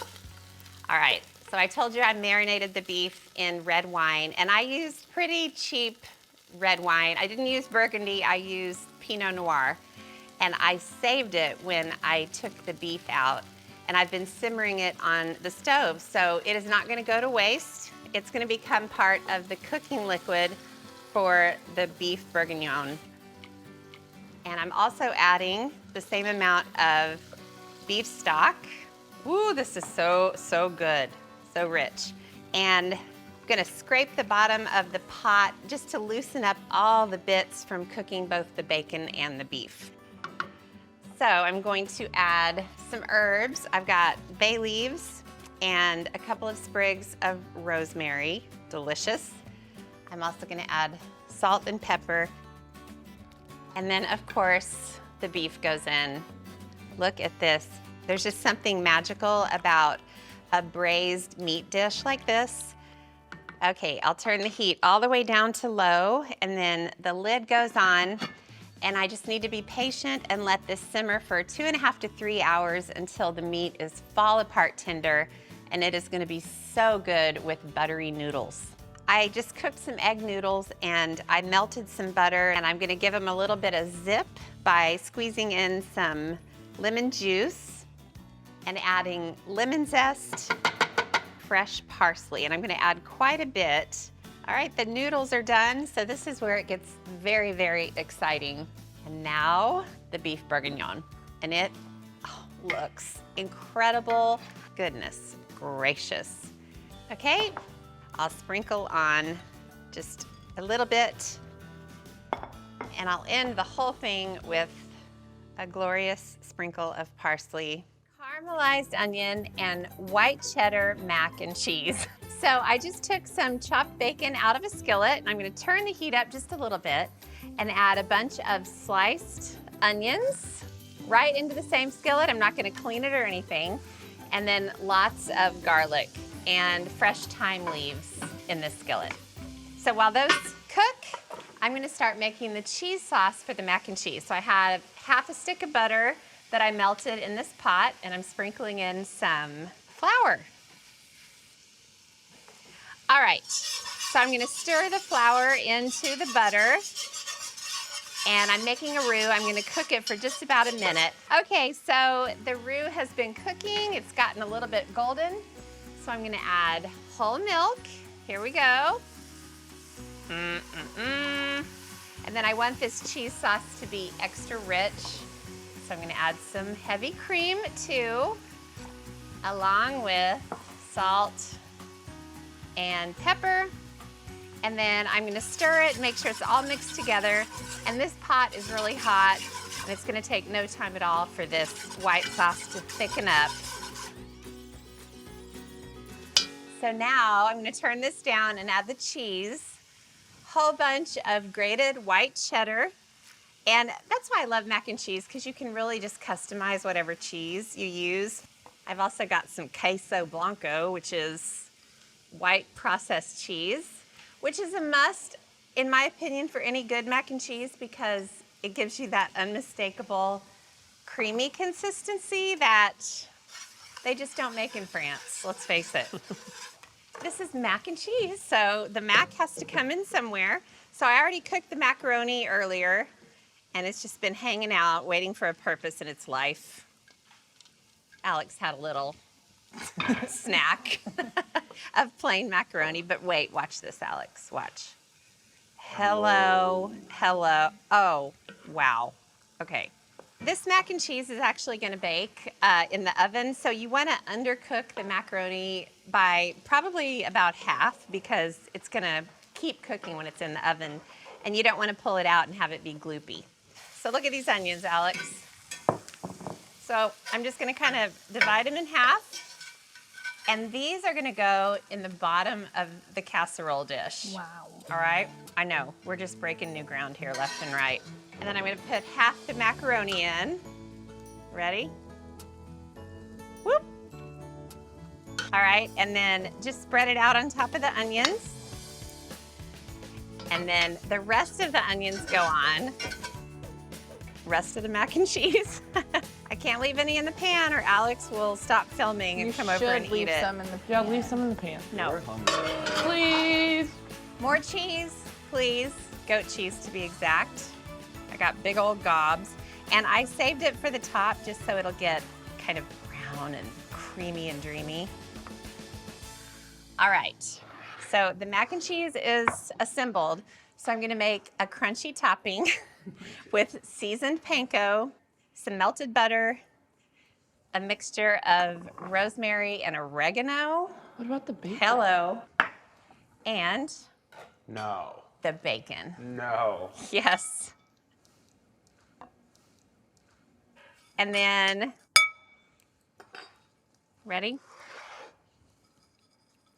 All right, so I told you I marinated the beef in red wine, and I used pretty cheap red wine. I didn't use Burgundy, I used Pinot Noir. And I saved it when I took the beef out. And I've been simmering it on the stove, so it is not gonna go to waste. It's gonna become part of the cooking liquid for the beef bourguignon. And I'm also adding the same amount of beef stock. Ooh, this is so good, so rich. And I'm gonna scrape the bottom of the pot just to loosen up all the bits from cooking both the bacon and the beef. So I'm going to add some herbs. I've got bay leaves and a couple of sprigs of rosemary, delicious. I'm also gonna add salt and pepper. And then of course, the beef goes in. Look at this. There's just something magical about a braised meat dish like this. Okay, I'll turn the heat all the way down to low, and then the lid goes on, and I just need to be patient and let this simmer for 2.5 to 3 hours until the meat is fall apart tender, and it is gonna be so good with buttery noodles. I just cooked some egg noodles and I melted some butter, and I'm gonna give them a little bit of zip by squeezing in some lemon juice and adding lemon zest, fresh parsley, and I'm gonna add quite a bit. All right, the noodles are done, so this is where it gets very, very exciting. And now the beef bourguignon, and it looks incredible. Goodness gracious. Okay, I'll sprinkle on just a little bit, and I'll end the whole thing with a glorious sprinkle of parsley, caramelized onion, and white cheddar mac and cheese. So I just took some chopped bacon out of a skillet, and I'm gonna turn the heat up just a little bit and add a bunch of sliced onions right into the same skillet. I'm not gonna clean it or anything. And then lots of garlic and fresh thyme leaves in this skillet. So while those cook, I'm gonna start making the cheese sauce for the mac and cheese. So I have half a stick of butter that I melted in this pot, and I'm sprinkling in some flour. All right, so I'm gonna stir the flour into the butter, and I'm making a roux. I'm gonna cook it for just about a minute. Okay, so the roux has been cooking. It's gotten a little bit golden. So I'm gonna add whole milk. Here we go. And then I want this cheese sauce to be extra rich. So I'm gonna add some heavy cream too, along with salt and pepper. And then I'm gonna stir it, make sure it's all mixed together. And this pot is really hot, and it's gonna take no time at all for this white sauce to thicken up. So now I'm gonna turn this down and add the cheese, whole bunch of grated white cheddar. And that's why I love mac and cheese, because you can really just customize whatever cheese you use. I've also got some queso blanco, which is white processed cheese, which is a must, in my opinion, for any good mac and cheese, because it gives you that unmistakable creamy consistency that they just don't make in France, let's face it. This is mac and cheese, so the mac has to come in somewhere. So I already cooked the macaroni earlier, and it's just been hanging out, waiting for a purpose in its life. Alex had a little snack of plain macaroni, but wait, watch this, Alex, watch. Hello, hello, oh, wow, okay. This mac and cheese is actually gonna bake in the oven, so you wanna undercook the macaroni by probably about half, because it's gonna keep cooking when it's in the oven, and you don't wanna pull it out and have it be gloopy. So look at these onions, Alex. So I'm just gonna kind of divide them in half, and these are gonna go in the bottom of the casserole dish. Wow. All right, I know, we're just breaking new ground here, left and right. And then I'm gonna put half the macaroni in. Ready? Whoop. All right, and then just spread it out on top of the onions. And then the rest of the onions go on. Rest of the mac and cheese. I can't leave any in the pan or Alex will stop filming and come over and eat leave it. some in the Yeah, leave some in the pan. No. We're hungry. Please. More cheese, please. Goat cheese to be exact. I got big old gobs. And I saved it for the top just so it'll get kind of brown and creamy and dreamy. All right, so the mac and cheese is assembled. So I'm gonna make a crunchy topping with seasoned panko, some melted butter, a mixture of rosemary and oregano. What about the bacon? Hello. And No. the bacon. No. Yes. And then, ready?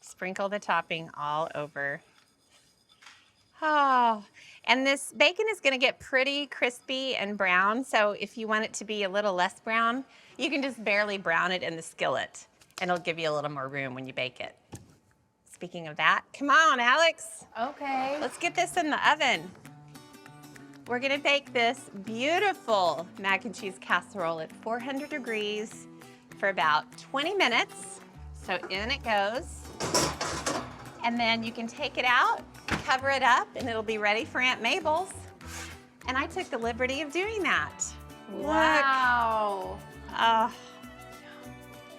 Sprinkle the topping all over. Oh, and this bacon is gonna get pretty crispy and brown, so if you want it to be a little less brown, you can just barely brown it in the skillet, and it'll give you a little more room when you bake it. Speaking of that, come on, Alex. Okay. Let's get this in the oven. We're gonna bake this beautiful mac and cheese casserole at 400 degrees for about 20 minutes. So in it goes. And then you can take it out, cover it up, and it'll be ready for Aunt Mabel's. And I took the liberty of doing that. Wow. Look. Oh.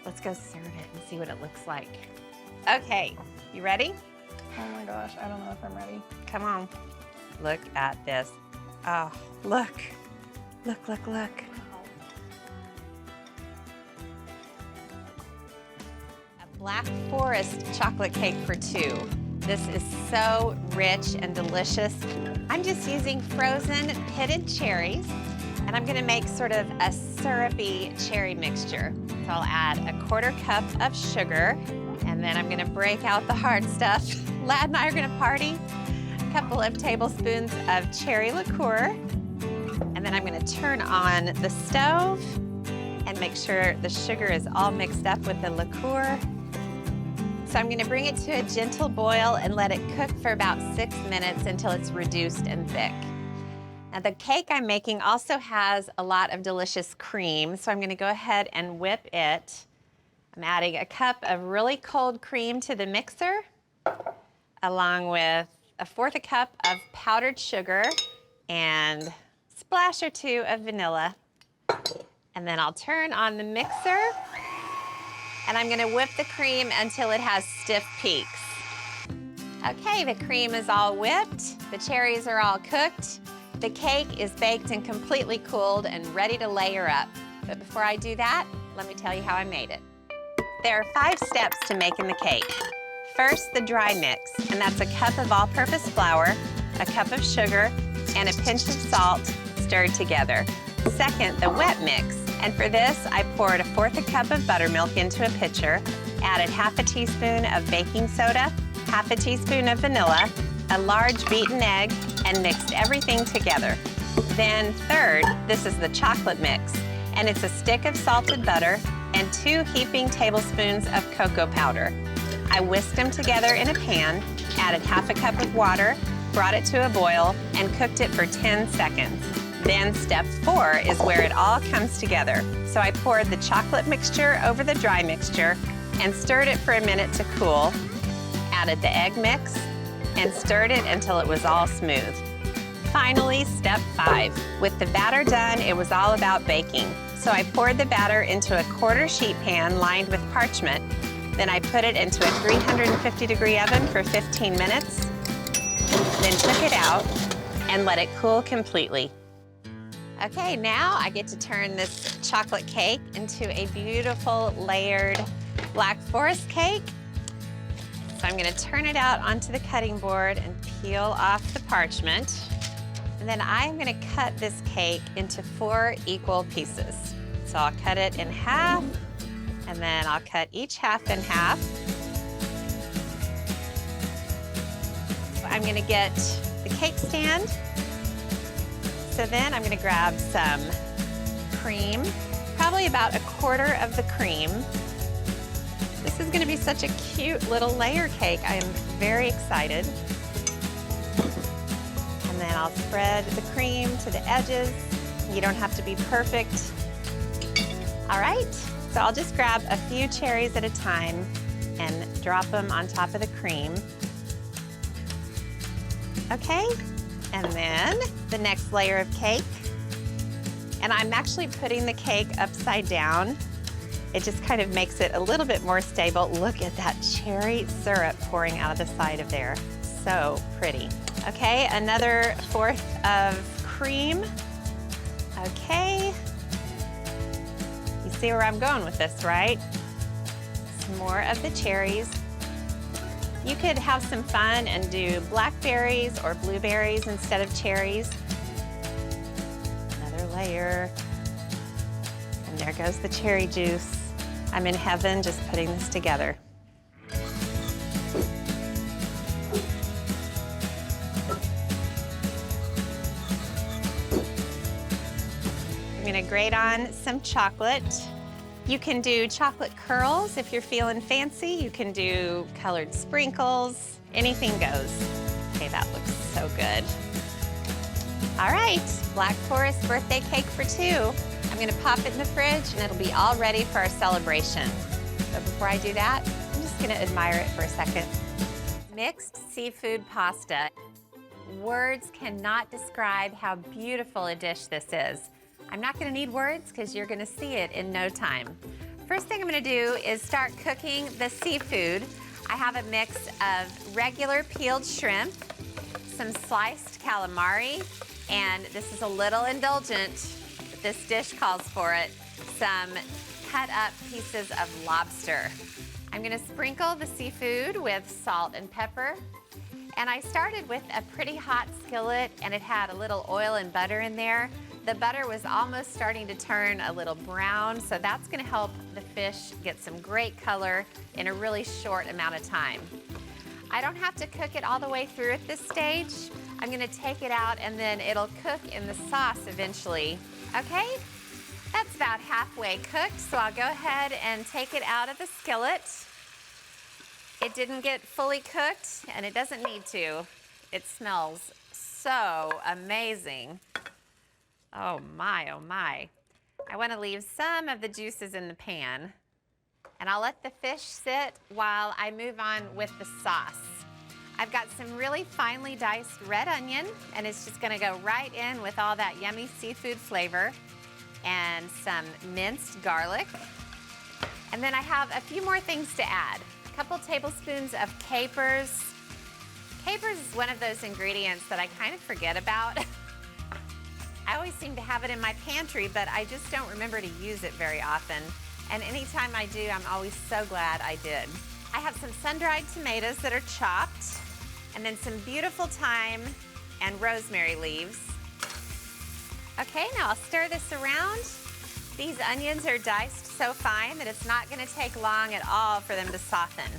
Let's go serve it and see what it looks like. Okay, you ready? Oh my gosh, I don't know if I'm ready. Come on. Look at this. Oh, look. Look, look, look. A Black Forest chocolate cake for two. This is so rich and delicious. I'm just using frozen pitted cherries, and I'm gonna make sort of a syrupy cherry mixture. So I'll add a 1/4 cup of sugar, and then I'm gonna break out the hard stuff. Lad and I are gonna party. A couple of tablespoons of cherry liqueur, and then I'm gonna turn on the stove and make sure the sugar is all mixed up with the liqueur. So I'm gonna bring it to a gentle boil and let it cook for about 6 minutes until it's reduced and thick. Now the cake I'm making also has a lot of delicious cream, so I'm gonna go ahead and whip it. I'm adding a cup of really cold cream to the mixer, along with 1/4 cup of powdered sugar and a splash or two of vanilla. And then I'll turn on the mixer, and I'm gonna whip the cream until it has stiff peaks. Okay, the cream is all whipped, the cherries are all cooked, the cake is baked and completely cooled and ready to layer up. But before I do that, let me tell you how I made it. There are 5 steps to making the cake. First, the dry mix, and that's a cup of all-purpose flour, a cup of sugar, and a pinch of salt stirred together. Second, the wet mix, and for this, I poured 1/4 cup of buttermilk into a pitcher, added 1/2 teaspoon of baking soda, 1/2 teaspoon of vanilla, a large beaten egg, and mixed everything together. Then third, this is the chocolate mix, and it's a stick of salted butter and 2 heaping tablespoons of cocoa powder. I whisked them together in a pan, added 1/2 cup of water, brought it to a boil, and cooked it for 10 seconds. Then step 4 is where it all comes together. So I poured the chocolate mixture over the dry mixture and stirred it for a minute to cool, added the egg mix, and stirred it until it was all smooth. Finally, step 5. With the batter done, it was all about baking. So I poured the batter into a 1/4 sheet pan lined with parchment. Then I put it into a 350-degree oven for 15 minutes, then took it out and let it cool completely. Okay, now I get to turn this chocolate cake into a beautiful layered Black Forest cake. So I'm gonna turn it out onto the cutting board and peel off the parchment. And then I'm gonna cut this cake into 4 equal pieces. So I'll cut it in half, and then I'll cut each half in half. I'm gonna get the cake stand. So then I'm gonna grab some cream, probably about 1/4 of the cream. This is gonna be such a cute little layer cake. I am very excited. then I'll spread the cream to the edges. You don't have to be perfect. All right, so I'll just grab a few cherries at a time and drop them on top of the cream. Okay, and then the next layer of cake. And I'm actually putting the cake upside down. It just kind of makes it a little bit more stable. Look at that cherry syrup pouring out of the side of there. So pretty. Okay, another fourth of cream. Okay. You see where I'm going with this, right? Some more of the cherries. You could have some fun and do blackberries or blueberries instead of cherries. Another layer. And there goes the cherry juice. I'm in heaven just putting this together. I'm gonna grate on some chocolate. You can do chocolate curls if you're feeling fancy. You can do colored sprinkles. Anything goes. Okay, that looks so good. All right, Black Forest birthday cake for two. I'm gonna pop it in the fridge and it'll be all ready for our celebration. But before I do that, I'm just gonna admire it for a second. Mixed seafood pasta. Words cannot describe how beautiful a dish this is. I'm not gonna need words because you're gonna see it in no time. First thing I'm gonna do is start cooking the seafood. I have a mix of regular peeled shrimp, some sliced calamari, and this is a little indulgent. This dish calls for it, some cut up pieces of lobster. I'm gonna sprinkle the seafood with salt and pepper. And I started with a pretty hot skillet and it had a little oil and butter in there. The butter was almost starting to turn a little brown, so that's gonna help the fish get some great color in a really short amount of time. I don't have to cook it all the way through at this stage. I'm gonna take it out and then it'll cook in the sauce eventually. Okay, that's about halfway cooked, so I'll go ahead and take it out of the skillet. It didn't get fully cooked, and it doesn't need to. It smells so amazing. Oh my, oh my. I want to leave some of the juices in the pan, and I'll let the fish sit while I move on with the sauce. I've got some really finely diced red onion, and it's just gonna go right in with all that yummy seafood flavor, and some minced garlic. And then I have a few more things to add. A couple tablespoons of capers. Capers is one of those ingredients that I kind of forget about. I always seem to have it in my pantry, but I just don't remember to use it very often. And anytime I do, I'm always so glad I did. I have some sun-dried tomatoes that are chopped, and then some beautiful thyme and rosemary leaves. Okay, now I'll stir this around. These onions are diced so fine that it's not gonna take long at all for them to soften.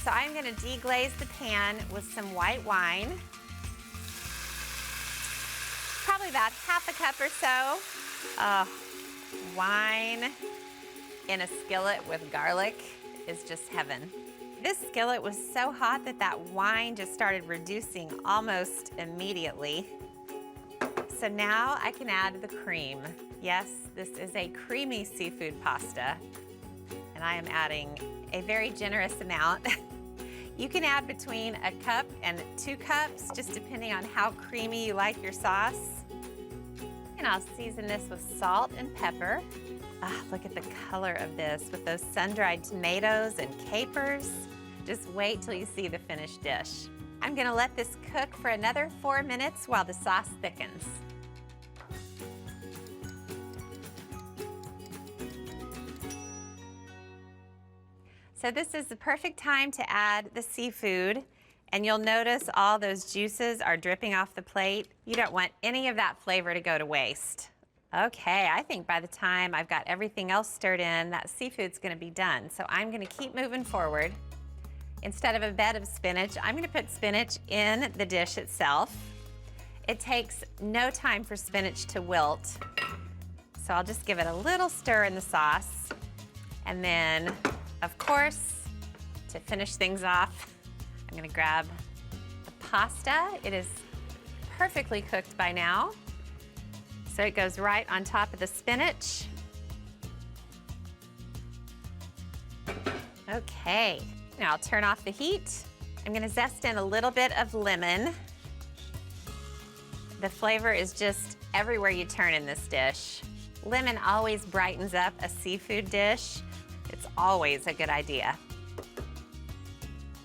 So I'm gonna deglaze the pan with some white wine. Probably about half a cup or so. Wine in a skillet with garlic is just heaven. This skillet was so hot that that wine just started reducing almost immediately. So now I can add the cream. Yes, this is a creamy seafood pasta, and I am adding a very generous amount. You can add between a cup and 2 cups, just depending on how creamy you like your sauce. And I'll season this with salt and pepper. Look at the color of this with those sun-dried tomatoes and capers. Just wait till you see the finished dish. I'm gonna let this cook for another 4 minutes while the sauce thickens. So this is the perfect time to add the seafood, and you'll notice all those juices are dripping off the plate. You don't want any of that flavor to go to waste. Okay, I think by the time I've got everything else stirred in, that seafood's gonna be done. So I'm gonna keep moving forward. Instead of a bed of spinach, I'm gonna put spinach in the dish itself. It takes no time for spinach to wilt. So I'll just give it a little stir in the sauce. And then, of course, to finish things off, I'm gonna grab the pasta. It is perfectly cooked by now. So it goes right on top of the spinach. Okay, now I'll turn off the heat. I'm gonna zest in a little bit of lemon. The flavor is just everywhere you turn in this dish. Lemon always brightens up a seafood dish. It's always a good idea.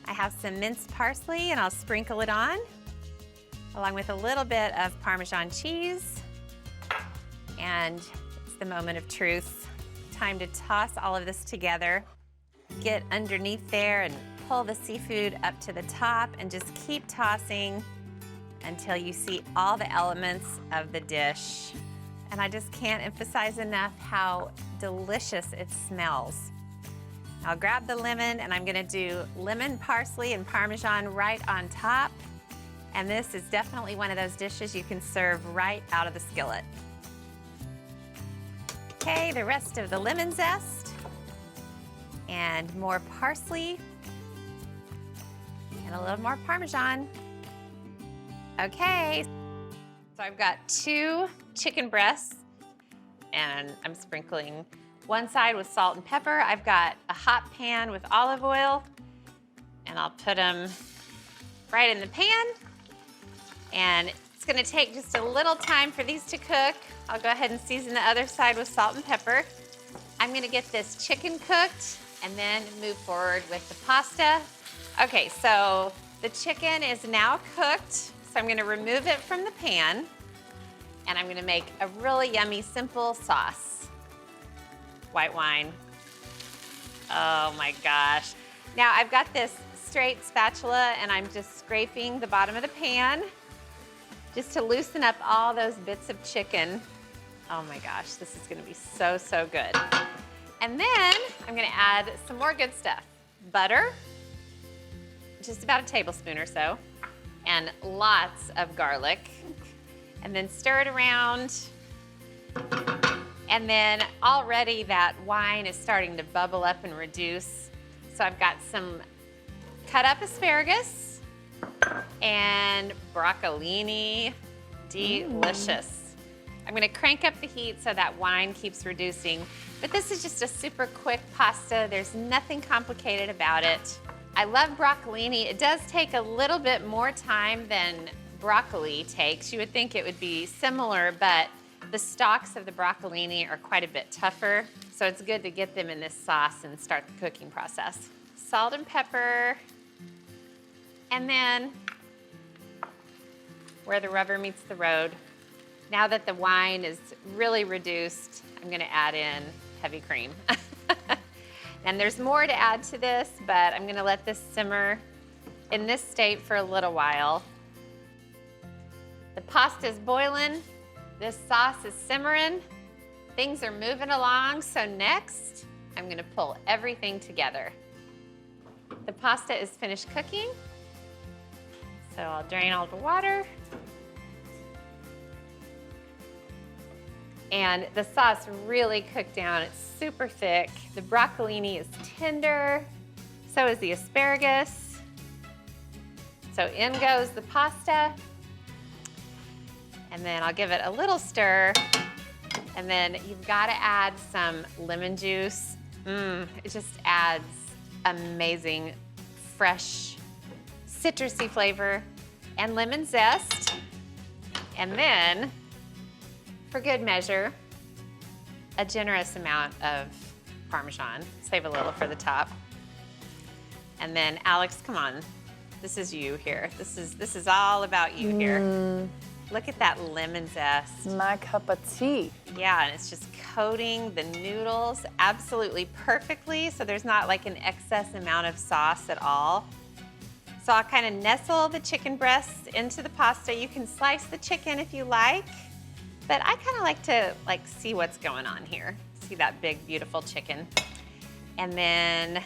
I have some minced parsley and I'll sprinkle it on, along with a little bit of Parmesan cheese. And it's the moment of truth. Time to toss all of this together. Get underneath there and pull the seafood up to the top and just keep tossing until you see all the elements of the dish. And I just can't emphasize enough how delicious it smells. I'll grab the lemon and I'm gonna do lemon, parsley, and Parmesan right on top. And this is definitely one of those dishes you can serve right out of the skillet. Okay, the rest of the lemon zest and more parsley and a little more Parmesan. Okay, so I've got 2 chicken breasts and I'm sprinkling one side with salt and pepper. I've got a hot pan with olive oil and I'll put them right in the pan. And it's gonna take just a little time for these to cook. I'll go ahead and season the other side with salt and pepper. I'm gonna get this chicken cooked and then move forward with the pasta. Okay, so the chicken is now cooked. So I'm gonna remove it from the pan and I'm gonna make a really yummy, simple sauce. White wine. Oh my gosh. Now I've got this straight spatula and I'm just scraping the bottom of the pan just to loosen up all those bits of chicken. Oh my gosh, this is gonna be so, so good. And then I'm gonna add some more good stuff. Butter, just about a tablespoon or so, and lots of garlic. And then stir it around. And then already that wine is starting to bubble up and reduce. So I've got some cut up asparagus and broccolini. Delicious. I'm gonna crank up the heat so that wine keeps reducing. But this is just a super quick pasta. There's nothing complicated about it. I love broccolini. It does take a little bit more time than broccoli takes. You would think it would be similar, but the stalks of the broccolini are quite a bit tougher. So it's good to get them in this sauce and start the cooking process. Salt and pepper. And then where the rubber meets the road. Now that the wine is really reduced, I'm gonna add in heavy cream. And there's more to add to this, but I'm gonna let this simmer in this state for a little while. The pasta's boiling, this sauce is simmering, things are moving along, so next, I'm gonna pull everything together. The pasta is finished cooking, so I'll drain all the water. And the sauce really cooked down. It's super thick. The broccolini is tender. So is the asparagus. So in goes the pasta. And then I'll give it a little stir. And then you've got to add some lemon juice. It just adds amazing, fresh, citrusy flavor and lemon zest. And then, for good measure, a generous amount of Parmesan. Save a little for the top. And then, Alex, come on. This is you here. This is all about you here. Look at that lemon zest. My cup of tea. Yeah, and it's just coating the noodles absolutely perfectly, so there's not like an excess amount of sauce at all. So I'll kind of nestle the chicken breasts into the pasta. You can slice the chicken if you like. But I kind of like to see what's going on here. See that big, beautiful chicken. And then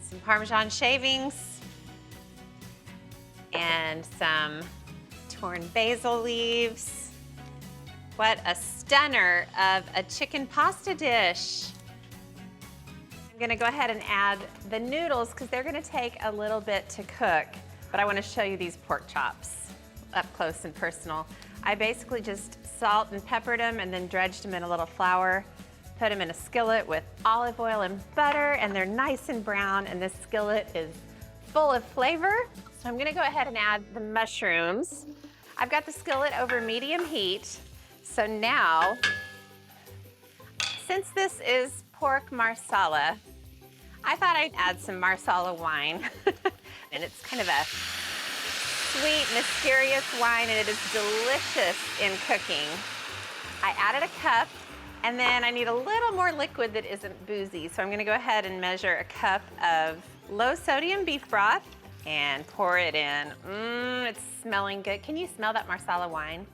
some Parmesan shavings and some torn basil leaves. What a stunner of a chicken pasta dish. I'm gonna go ahead and add the noodles because they're gonna take a little bit to cook, but I wanna show you these pork chops. up close and personal. I basically just salt and peppered them and then dredged them in a little flour, put them in a skillet with olive oil and butter, and they're nice and brown, and this skillet is full of flavor. So I'm gonna go ahead and add the mushrooms. I've got the skillet over medium heat. So now, since this is pork Marsala, I thought I'd add some Marsala wine. And it's kind of a sweet, mysterious wine, and it is delicious in cooking. I added a cup, and then I need a little more liquid that isn't boozy. So I'm gonna go ahead and measure a cup of low sodium beef broth and pour it in. It's smelling good. Can you smell that Marsala wine?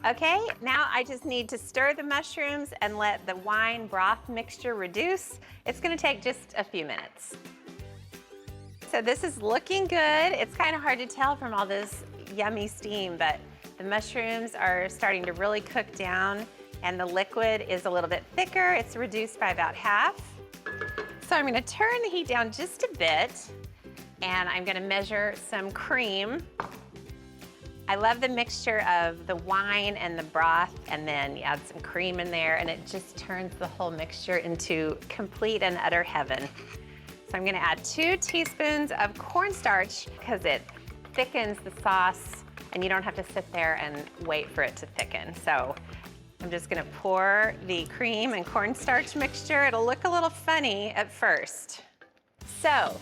Okay, now I just need to stir the mushrooms and let the wine broth mixture reduce. It's gonna take just a few minutes. So this is looking good. It's kind of hard to tell from all this yummy steam, but the mushrooms are starting to really cook down, and the liquid is a little bit thicker. It's reduced by about half. So I'm gonna turn the heat down just a bit, and I'm gonna measure some cream. I love the mixture of the wine and the broth, and then you add some cream in there, and it just turns the whole mixture into complete and utter heaven. So I'm gonna add 2 teaspoons of cornstarch because it thickens the sauce, and you don't have to sit there and wait for it to thicken. So I'm just gonna pour the cream and cornstarch mixture. It'll look a little funny at first. So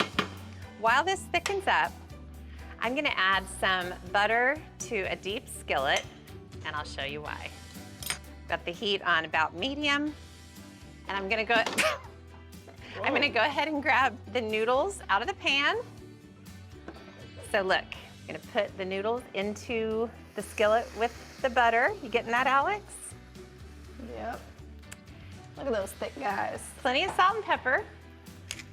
while this thickens up, I'm gonna add some butter to a deep skillet, and I'll show you why. Got the heat on about medium, and I'm gonna go ahead and grab the noodles out of the pan. So look, I'm gonna put the noodles into the skillet with the butter. You getting that, Alex? Yep. Look at those thick guys. Plenty of salt and pepper.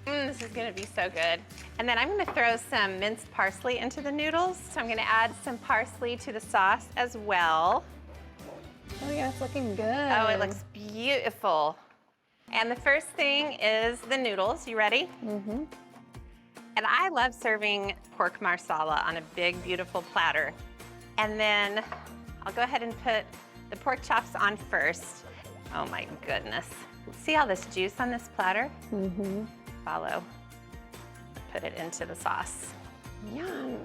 This is gonna be so good. And then I'm gonna throw some minced parsley into the noodles. So I'm gonna add some parsley to the sauce as well. Oh yeah, it's looking good. Oh, it looks beautiful. And the first thing is the noodles. You ready? Mm-hmm. And I love serving pork Marsala on a big, beautiful platter. And then I'll go ahead and put the pork chops on first. Oh my goodness. See all this juice on this platter? Mm-hmm. Follow. Put it into the sauce. Yum.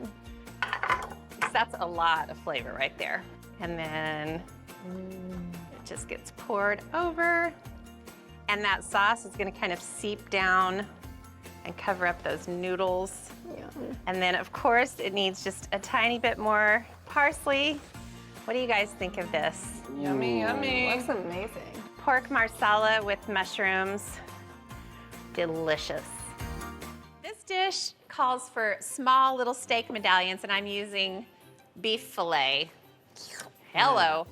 So that's a lot of flavor right there. And then it just gets poured over. And that sauce is gonna kind of seep down and cover up those noodles. Yum. And then of course it needs just a tiny bit more parsley. What do you guys think of this? Yummy, yummy. Looks amazing. Pork Marsala with mushrooms. Delicious. This dish calls for small little steak medallions, and I'm using beef fillet. Hello.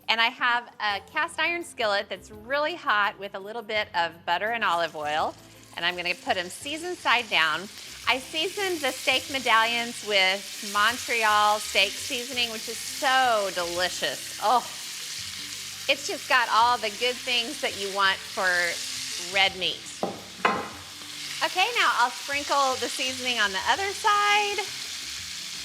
And I have a cast iron skillet that's really hot with a little bit of butter and olive oil, and I'm gonna put them seasoned side down. I seasoned the steak medallions with Montreal steak seasoning, which is so delicious. Oh, it's just got all the good things that you want for red meat. Okay, now I'll sprinkle the seasoning on the other side.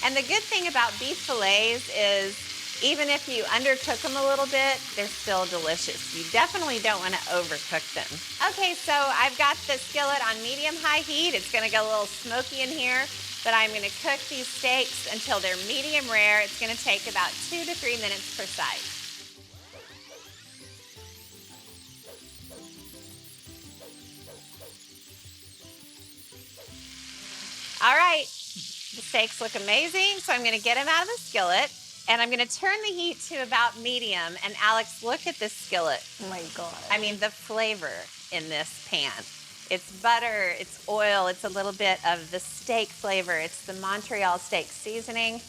And the good thing about beef fillets is even if you undercook them a little bit, they're still delicious. You definitely don't want to overcook them. Okay, so I've got the skillet on medium-high heat. It's gonna get a little smoky in here, but I'm gonna cook these steaks until they're medium rare. It's gonna take about 2 to 3 minutes per side. All right, the steaks look amazing, so I'm gonna get them out of the skillet, and I'm gonna turn the heat to about medium. And Alex, look at this skillet. Oh my God. I mean, the flavor in this pan. It's butter, it's oil, it's a little bit of the steak flavor, it's the Montreal steak seasoning.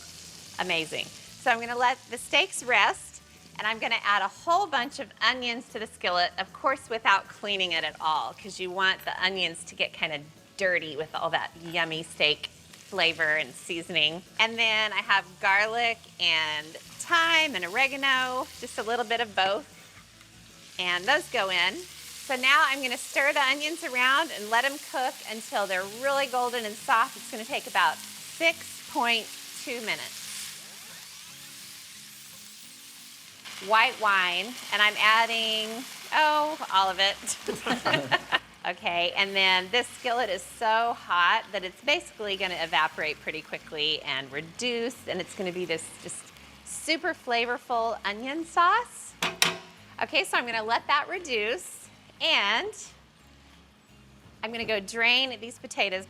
Amazing. So I'm gonna let the steaks rest, and I'm gonna add a whole bunch of onions to the skillet, of course without cleaning it at all, because you want the onions to get kind of dirty with all that yummy steak flavor and seasoning. And then I have garlic and thyme and oregano, just a little bit of both. And those go in. So now I'm gonna stir the onions around and let them cook until they're really golden and soft. It's gonna take about 6.2 minutes. white wine, and I'm adding, all of it. Okay, and then this skillet is so hot that it's basically gonna evaporate pretty quickly and reduce, and it's gonna be this just super flavorful onion sauce. Okay, so I'm gonna let that reduce, and I'm gonna go drain these potatoes.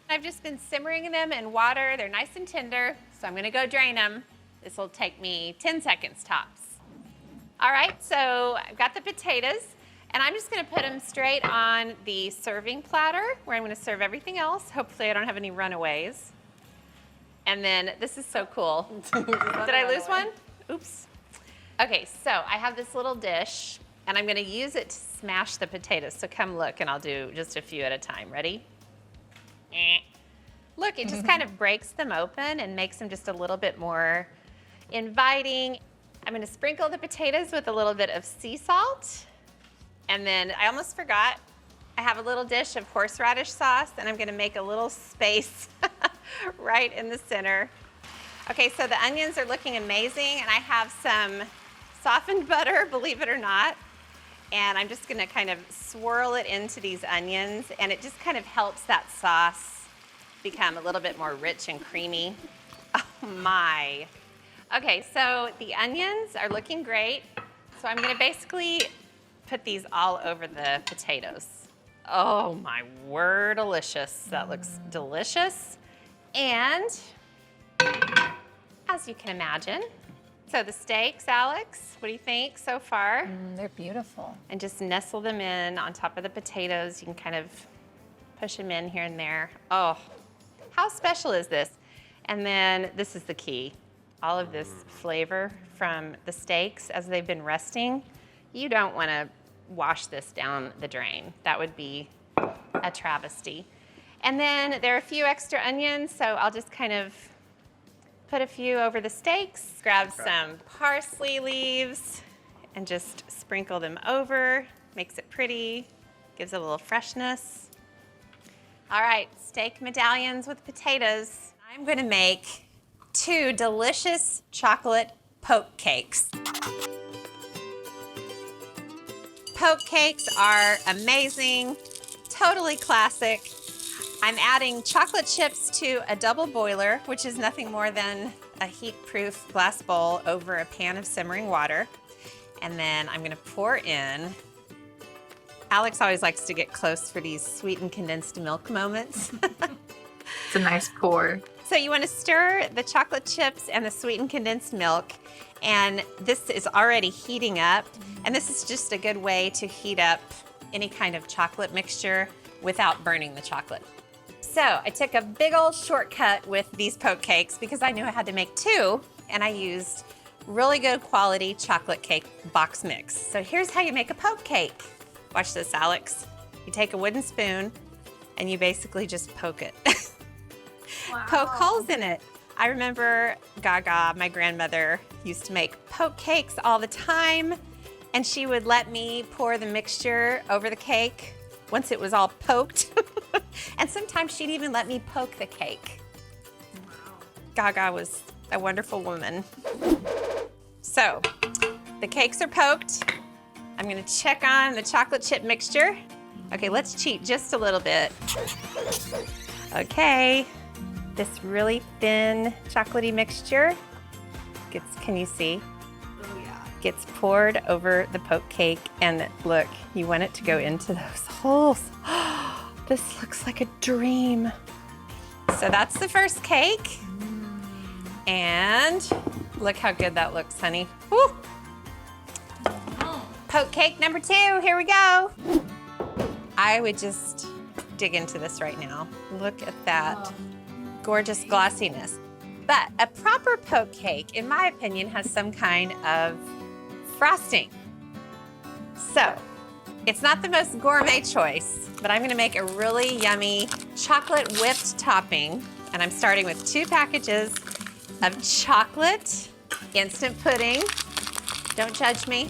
I've just been simmering them in water. They're nice and tender, so I'm gonna go drain them. This will take me 10 seconds tops. All right, so I've got the potatoes. And I'm just gonna put them straight on the serving platter where I'm gonna serve everything else. Hopefully I don't have any runaways. And then this is so cool. Did I lose one? Oops. Okay, so I have this little dish and I'm gonna use it to smash the potatoes. So come look and I'll do just a few at a time. Ready? Look, it just kind of breaks them open and makes them just a little bit more inviting. I'm gonna sprinkle the potatoes with a little bit of sea salt. And then I almost forgot, I have a little dish of horseradish sauce and I'm gonna make a little space right in the center. Okay, so the onions are looking amazing and I have some softened butter, believe it or not. And I'm just gonna kind of swirl it into these onions and it just kind of helps that sauce become a little bit more rich and creamy. Oh my. Okay, so the onions are looking great. So I'm gonna basically put these all over the potatoes. Oh my word, delicious. That looks delicious. And as you can imagine, so the steaks, Alex, what do you think so far? They're beautiful. And just nestle them in on top of the potatoes. You can kind of push them in here and there. Oh, how special is this? And then this is the key. All of this flavor from the steaks as they've been resting. You don't want to wash this down the drain. That would be a travesty. And then there are a few extra onions, so I'll just kind of put a few over the steaks, grab some parsley leaves, and just sprinkle them over. Makes it pretty, gives it a little freshness. All right, steak medallions with potatoes. I'm gonna make 2 delicious chocolate poke cakes. Poke cakes are amazing, totally classic. I'm adding chocolate chips to a double boiler, which is nothing more than a heat-proof glass bowl over a pan of simmering water. And then I'm gonna pour in, Alex always likes to get close for these sweetened condensed milk moments. It's a nice pour. So you want to stir the chocolate chips and the sweetened condensed milk, and this is already heating up, and this is just a good way to heat up any kind of chocolate mixture without burning the chocolate. So I took a big old shortcut with these poke cakes because I knew I had to make 2, and I used really good quality chocolate cake box mix. So here's how you make a poke cake. Watch this, Alex. You take a wooden spoon and you basically just poke it. Wow. Poke holes in it. I remember Gaga, my grandmother, used to make poke cakes all the time, and she would let me pour the mixture over the cake once it was all poked. And sometimes she'd even let me poke the cake. Wow. Gaga was a wonderful woman. So, the cakes are poked. I'm gonna check on the chocolate chip mixture. Okay, let's cheat just a little bit. Okay. This really thin chocolatey mixture can you see? Oh yeah. Gets poured over the poke cake, and look, you want it to go into those holes. This looks like a dream. So that's the first cake. And look how good that looks, honey. Woo! Poke cake number 2, here we go. I would just dig into this right now. Look at that. Gorgeous glossiness. But a proper poke cake, in my opinion, has some kind of frosting. So, it's not the most gourmet choice, but I'm gonna make a really yummy chocolate whipped topping. And I'm starting with 2 packages of chocolate instant pudding. Don't judge me.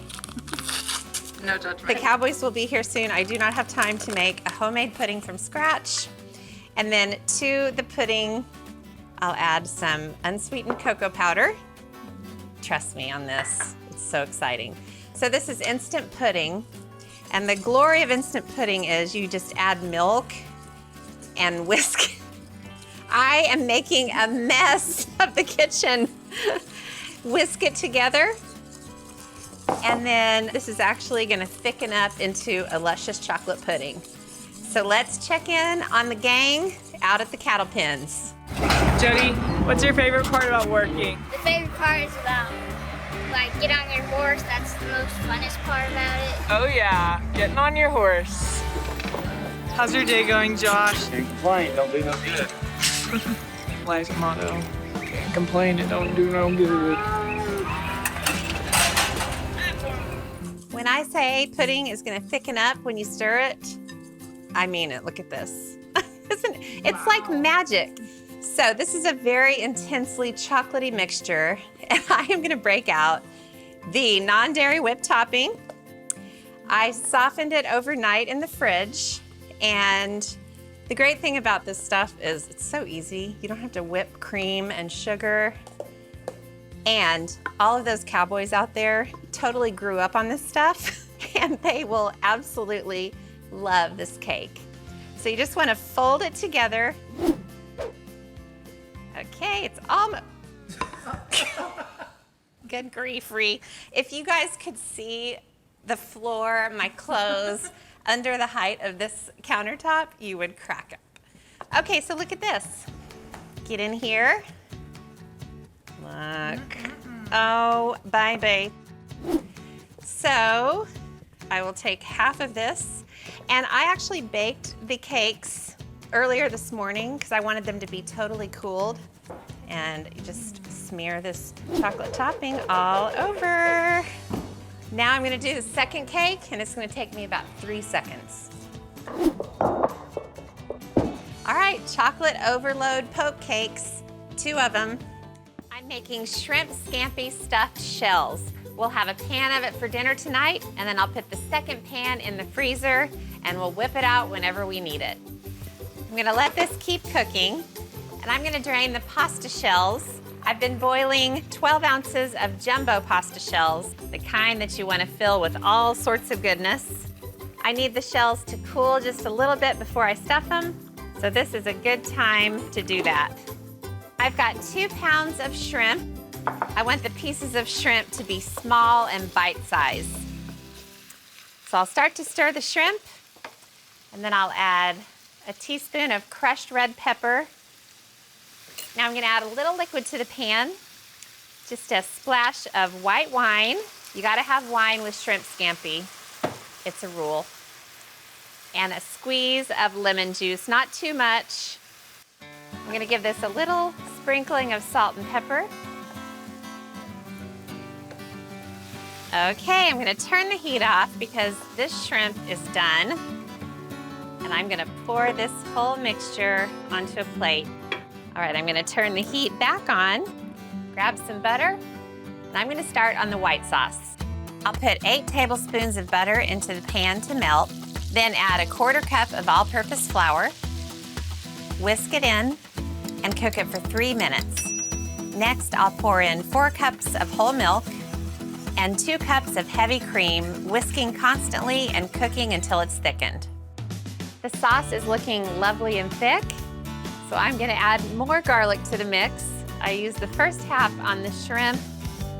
No judgment. The cowboys will be here soon. I do not have time to make a homemade pudding from scratch. And then to the pudding, I'll add some unsweetened cocoa powder. Trust me on this. It's so exciting. So this is instant pudding. And the glory of instant pudding is you just add milk and whisk. I am making a mess of the kitchen. Whisk it together. And then this is actually gonna thicken up into a luscious chocolate pudding. So let's check in on the gang out at the cattle pens. Jody, what's your favorite part about working? The favorite part is about, like, get on your horse. That's the most funnest part about it. Oh yeah, getting on your horse. How's your day going, Josh? Can't complain, don't do no good. Life's motto. Can't complain, it don't do no good. When I say pudding is gonna thicken up when you stir it, I mean it. Look at this. It's like magic. So this is a very intensely chocolatey mixture, and I am gonna break out the non-dairy whipped topping. I softened it overnight in the fridge, and the great thing about this stuff is it's so easy. You don't have to whip cream and sugar. And all of those cowboys out there totally grew up on this stuff, and they will absolutely love this cake. So you just want to fold it together. Okay, it's almost. Good grief, Ree. If you guys could see the floor, my clothes, under the height of this countertop, you would crack up. Okay, so look at this. Get in here. Look. Oh, bye, babe. So I will take half of this, and I actually baked the cakes earlier this morning because I wanted them to be totally cooled. And you just smear this chocolate topping all over. Now I'm gonna do the second cake, and it's gonna take me about 3 seconds. All right, chocolate overload poke cakes, 2 of them. I'm making shrimp scampi stuffed shells. We'll have a pan of it for dinner tonight, and then I'll put the second pan in the freezer, and we'll whip it out whenever we need it. I'm gonna let this keep cooking, and I'm gonna drain the pasta shells. I've been boiling 12 ounces of jumbo pasta shells, the kind that you wanna fill with all sorts of goodness. I need the shells to cool just a little bit before I stuff them, so this is a good time to do that. I've got 2 pounds of shrimp. I want the pieces of shrimp to be small and bite-sized. So I'll start to stir the shrimp, and then I'll add a teaspoon of crushed red pepper. Now I'm gonna add a little liquid to the pan, just a splash of white wine. You gotta have wine with shrimp scampi. It's a rule. And a squeeze of lemon juice, not too much. I'm gonna give this a little sprinkling of salt and pepper. Okay, I'm gonna turn the heat off because this shrimp is done. And I'm gonna pour this whole mixture onto a plate. All right, I'm gonna turn the heat back on, grab some butter, and I'm gonna start on the white sauce. I'll put 8 tablespoons of butter into the pan to melt, then add a 1/4 cup of all-purpose flour, whisk it in, and cook it for 3 minutes. Next, I'll pour in 4 cups of whole milk and 2 cups of heavy cream, whisking constantly and cooking until it's thickened. The sauce is looking lovely and thick, so I'm gonna add more garlic to the mix. I use the first half on the shrimp,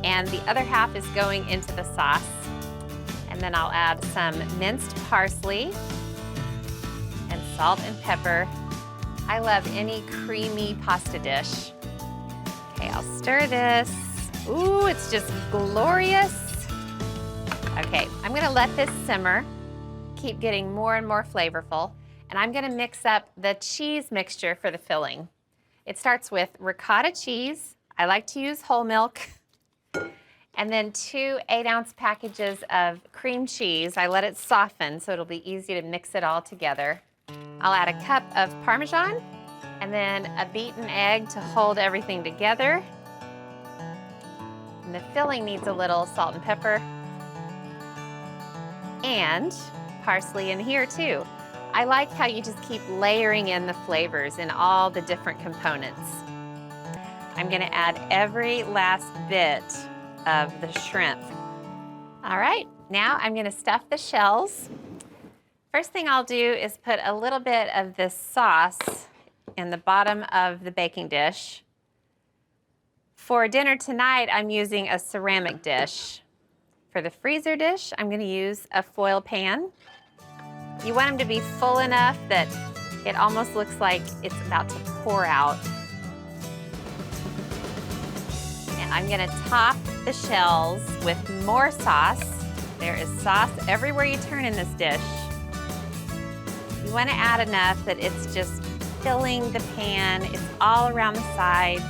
and the other half is going into the sauce. And then I'll add some minced parsley and salt and pepper. I love any creamy pasta dish. Okay, I'll stir this. Ooh, it's just glorious. Okay, I'm gonna let this simmer, keep getting more and more flavorful, and I'm gonna mix up the cheese mixture for the filling. It starts with ricotta cheese. I like to use whole milk. And then 2 8-ounce packages of cream cheese. I let it soften so it'll be easy to mix it all together. I'll add a cup of Parmesan and then a beaten egg to hold everything together. And the filling needs a little salt and pepper and parsley in here too. I like how you just keep layering in the flavors in all the different components. I'm gonna add every last bit of the shrimp. All right, now I'm gonna stuff the shells. First thing I'll do is put a little bit of this sauce in the bottom of the baking dish. For dinner tonight, I'm using a ceramic dish. For the freezer dish, I'm gonna use a foil pan. You want them to be full enough that it almost looks like it's about to pour out. And I'm gonna top the shells with more sauce. There is sauce everywhere you turn in this dish. You wanna add enough that it's just filling the pan, it's all around the sides.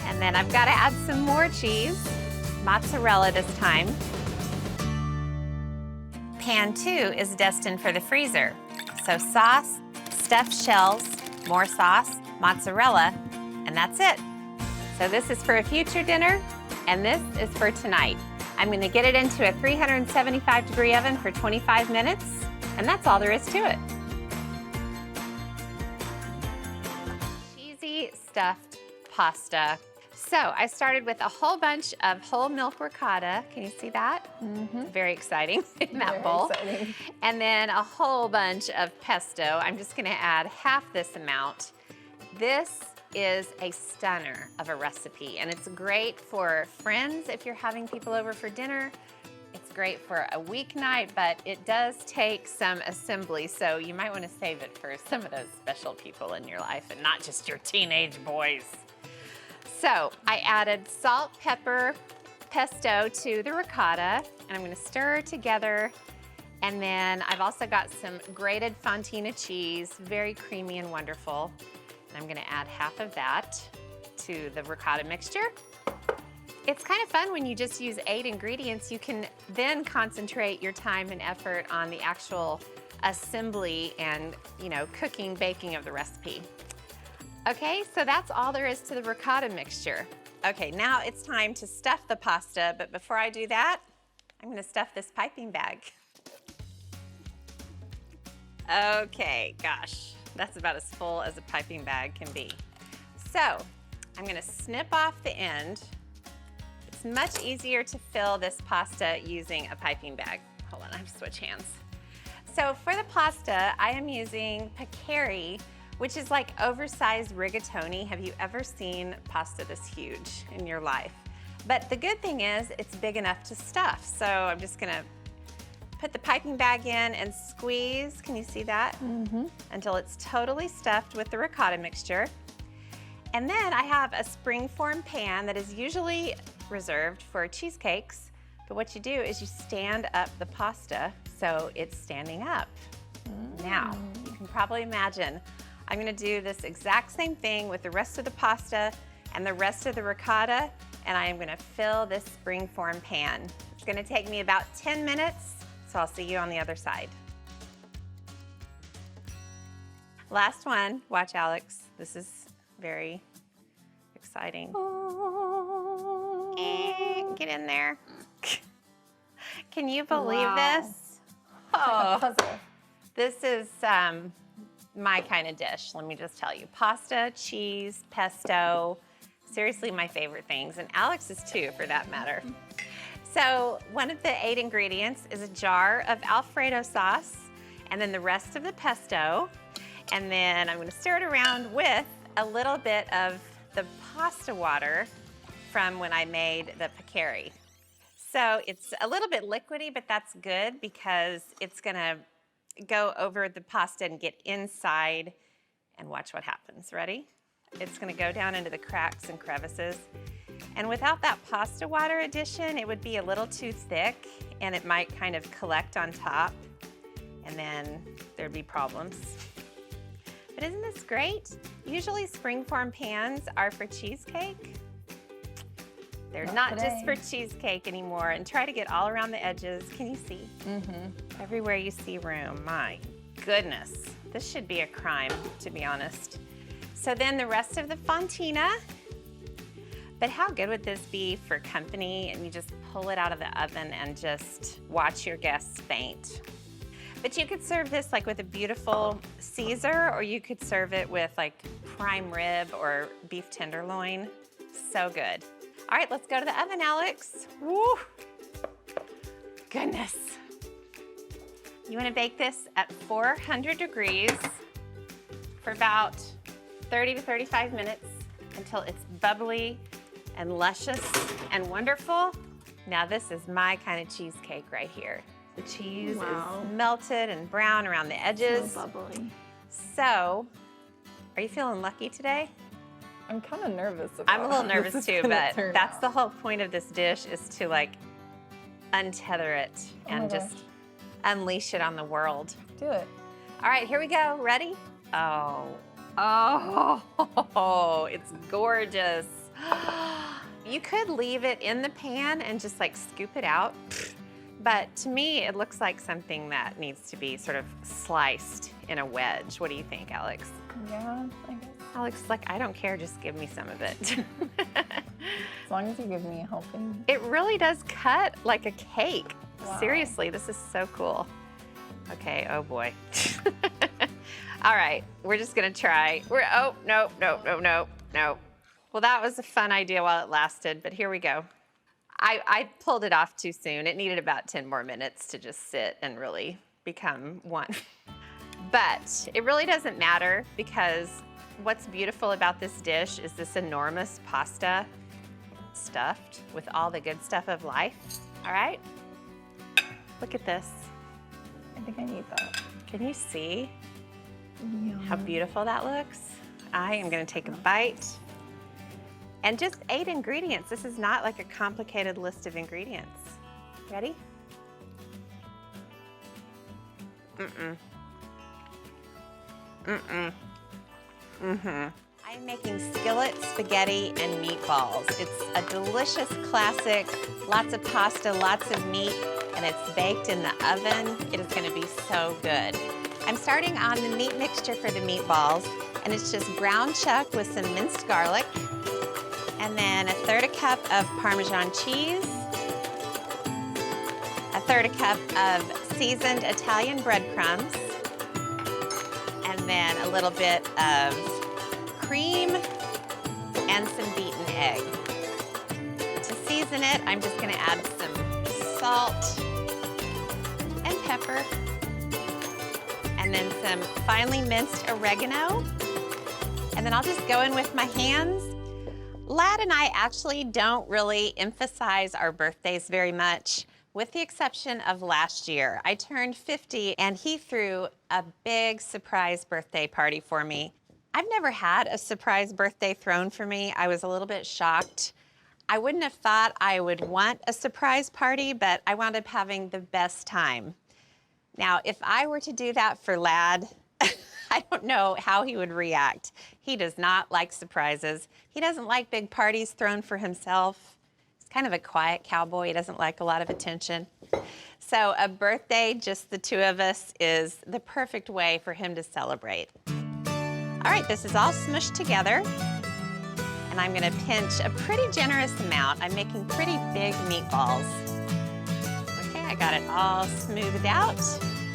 And then I've gotta add some more cheese, mozzarella this time. Pan 2 is destined for the freezer. So sauce, stuffed shells, more sauce, mozzarella, and that's it. So this is for a future dinner, and this is for tonight. I'm gonna get it into a 375-degree oven for 25 minutes, and that's all there is to it. Cheesy stuffed pasta. So I started with a whole bunch of whole milk ricotta. Can you see that? Very exciting in that bowl. Exciting. And then a whole bunch of pesto. I'm just gonna add half this amount. This is a stunner of a recipe, and it's great for friends if you're having people over for dinner. It's great for a weeknight, but it does take some assembly, so you might wanna save it for some of those special people in your life and not just your teenage boys. So I added salt, pepper, pesto to the ricotta, and I'm gonna stir together. And then I've also got some grated fontina cheese, very creamy and wonderful. And I'm gonna add half of that to the ricotta mixture. It's kind of fun when you just use 8 ingredients. You can then concentrate your time and effort on the actual assembly and, cooking, baking of the recipe. Okay, so that's all there is to the ricotta mixture. Okay, now it's time to stuff the pasta, but before I do that, I'm gonna stuff this piping bag. Okay, gosh, that's about as full as a piping bag can be. So, I'm gonna snip off the end. It's much easier to fill this pasta using a piping bag. Hold on, I have to switch hands. So for the pasta, I am using pecari, which is like oversized rigatoni. Have you ever seen pasta this huge in your life? But the good thing is it's big enough to stuff. So I'm just gonna put the piping bag in and squeeze, can you see that? Until it's totally stuffed with the ricotta mixture. And then I have a springform pan that is usually reserved for cheesecakes. But what you do is you stand up the pasta so it's standing up. Now, you can probably imagine I'm gonna do this exact same thing with the rest of the pasta and the rest of the ricotta, and I am gonna fill this springform pan. It's gonna take me about 10 minutes, so I'll see you on the other side. Last one, watch Alex. This is very exciting. Get in there. Can you believe this? Oh, this is my kind of dish, let me just tell you. Pasta, cheese, pesto, seriously my favorite things, and Alex's too for that matter. So one of the 8 ingredients is a jar of Alfredo sauce, and then the rest of the pesto, and then I'm gonna stir it around with a little bit of the pasta water from when I made the pecari. So it's a little bit liquidy, but that's good because it's gonna go over the pasta and get inside, and watch what happens. Ready? It's gonna go down into the cracks and crevices. And without that pasta water addition, it would be a little too thick and it might kind of collect on top and then there'd be problems. But isn't this great? Usually springform pans are for cheesecake. They're not just for cheesecake anymore. And try to get all around the edges. Can you see? Everywhere you see room. My goodness. This should be a crime, to be honest. So then the rest of the fontina. But how good would this be for company? And you just pull it out of the oven and just watch your guests faint. But you could serve this like with a beautiful Caesar, or you could serve it with like prime rib or beef tenderloin. So good. All right, let's go to the oven, Alex. Woo! goodness. You want to bake this at 400 degrees for about 30 to 35 minutes until it's bubbly and luscious and wonderful. Now this is my kind of cheesecake right here. The cheese is melted and brown around the edges. So bubbly. So, are you feeling lucky today? I'm kind of nervous about I'm a little how nervous this is too, gonna but turn that's out. the whole point of this dish, is to like untether it Oh my and gosh. just unleash it on the world. Do it. All right, here we go. Ready? Oh, it's gorgeous. You could leave it in the pan and just like scoop it out. But to me, it looks like something that needs to be sort of sliced in a wedge. What do you think, Alex? Yeah, I guess. Alex is like, I don't care, just give me some of it. As long as you give me a helping. It really does cut like a cake. Wow. Seriously, this is so cool. Okay, oh boy. All right, we're just gonna try. Oh, no. Well, that was a fun idea while it lasted, but here we go. I pulled it off too soon. It needed about 10 more minutes to just sit and really become one. But it really doesn't matter, because what's beautiful about this dish is this enormous pasta stuffed with all the good stuff of life. All right? Look at this. I think I need that. Can you see Yum. how beautiful that looks? I am gonna take a bite. And just 8 ingredients. This is not like a complicated list of ingredients. Ready? I am making skillet, spaghetti, and meatballs. It's a delicious classic, lots of pasta, lots of meat, and it's baked in the oven. It is gonna be so good. I'm starting on the meat mixture for the meatballs, and it's just brown chuck with some minced garlic, and then 1/3 cup of Parmesan cheese, 1/3 cup of seasoned Italian breadcrumbs, and then a little bit of cream and some beaten egg. To season it, I'm just gonna add some salt and pepper, and then some finely minced oregano, and then I'll just go in with my hands. Lad and I actually don't really emphasize our birthdays very much, with the exception of last year. I turned 50 and he threw a big surprise birthday party for me. I've never had a surprise birthday thrown for me. I was a little bit shocked. I wouldn't have thought I would want a surprise party, but I wound up having the best time. Now, if I were to do that for Lad, I don't know how he would react. He does not like surprises. He doesn't like big parties thrown for himself. He's kind of a quiet cowboy. He doesn't like a lot of attention. So a birthday, just the two of us, is the perfect way for him to celebrate. All right, this is all smushed together, and I'm gonna pinch a pretty generous amount. I'm making pretty big meatballs. Okay, I got it all smoothed out.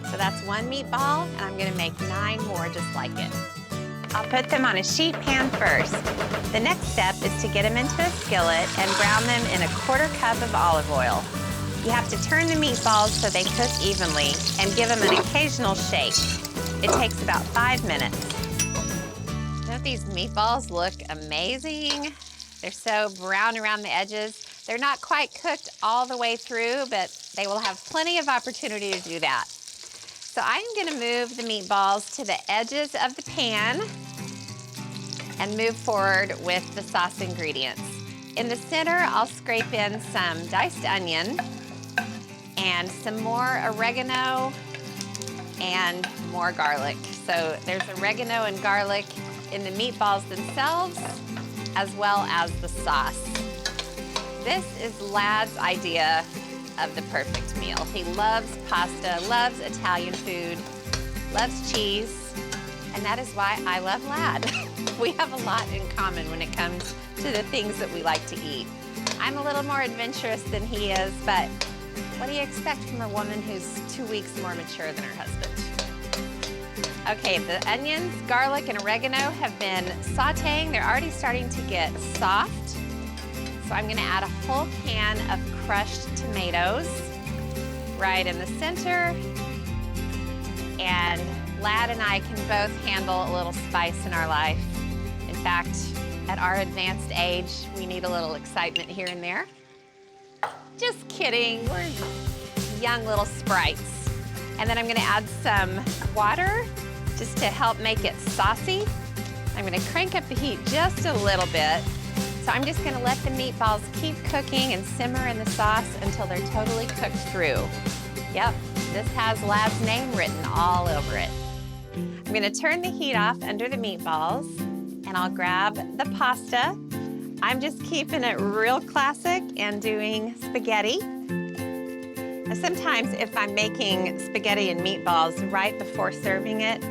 So that's 1 meatball, and I'm gonna make 9 more just like it. I'll put them on a sheet pan first. The next step is to get them into a skillet and brown them in 1/4 cup of olive oil. You have to turn the meatballs so they cook evenly and give them an occasional shake. It takes about 5 minutes. Don't these meatballs look amazing? They're so brown around the edges. They're not quite cooked all the way through, but they will have plenty of opportunity to do that. So I'm gonna move the meatballs to the edges of the pan and move forward with the sauce ingredients. In the center, I'll scrape in some diced onion and some more oregano and more garlic. So there's oregano and garlic in the meatballs themselves, as well as the sauce. This is Lad's idea of the perfect meal. He loves pasta, loves Italian food, loves cheese, and that is why I love Lad. We have a lot in common when it comes to the things that we like to eat. I'm a little more adventurous than he is, but what do you expect from a woman who's 2 weeks more mature than her husband? Okay, the onions, garlic, and oregano have been sauteing. They're already starting to get soft. So I'm gonna add a whole can of crushed tomatoes. right in the center. And Lad and I can both handle a little spice in our life. In fact, at our advanced age, we need a little excitement here and there. Just kidding, we're young little sprites. And then I'm gonna add some water just to help make it saucy. I'm gonna crank up the heat just a little bit. So I'm just gonna let the meatballs keep cooking and simmer in the sauce until they're totally cooked through. Yep, this has Lad's name written all over it. I'm gonna turn the heat off under the meatballs and I'll grab the pasta. I'm just keeping it real classic and doing spaghetti. Now sometimes if I'm making spaghetti and meatballs right before serving it,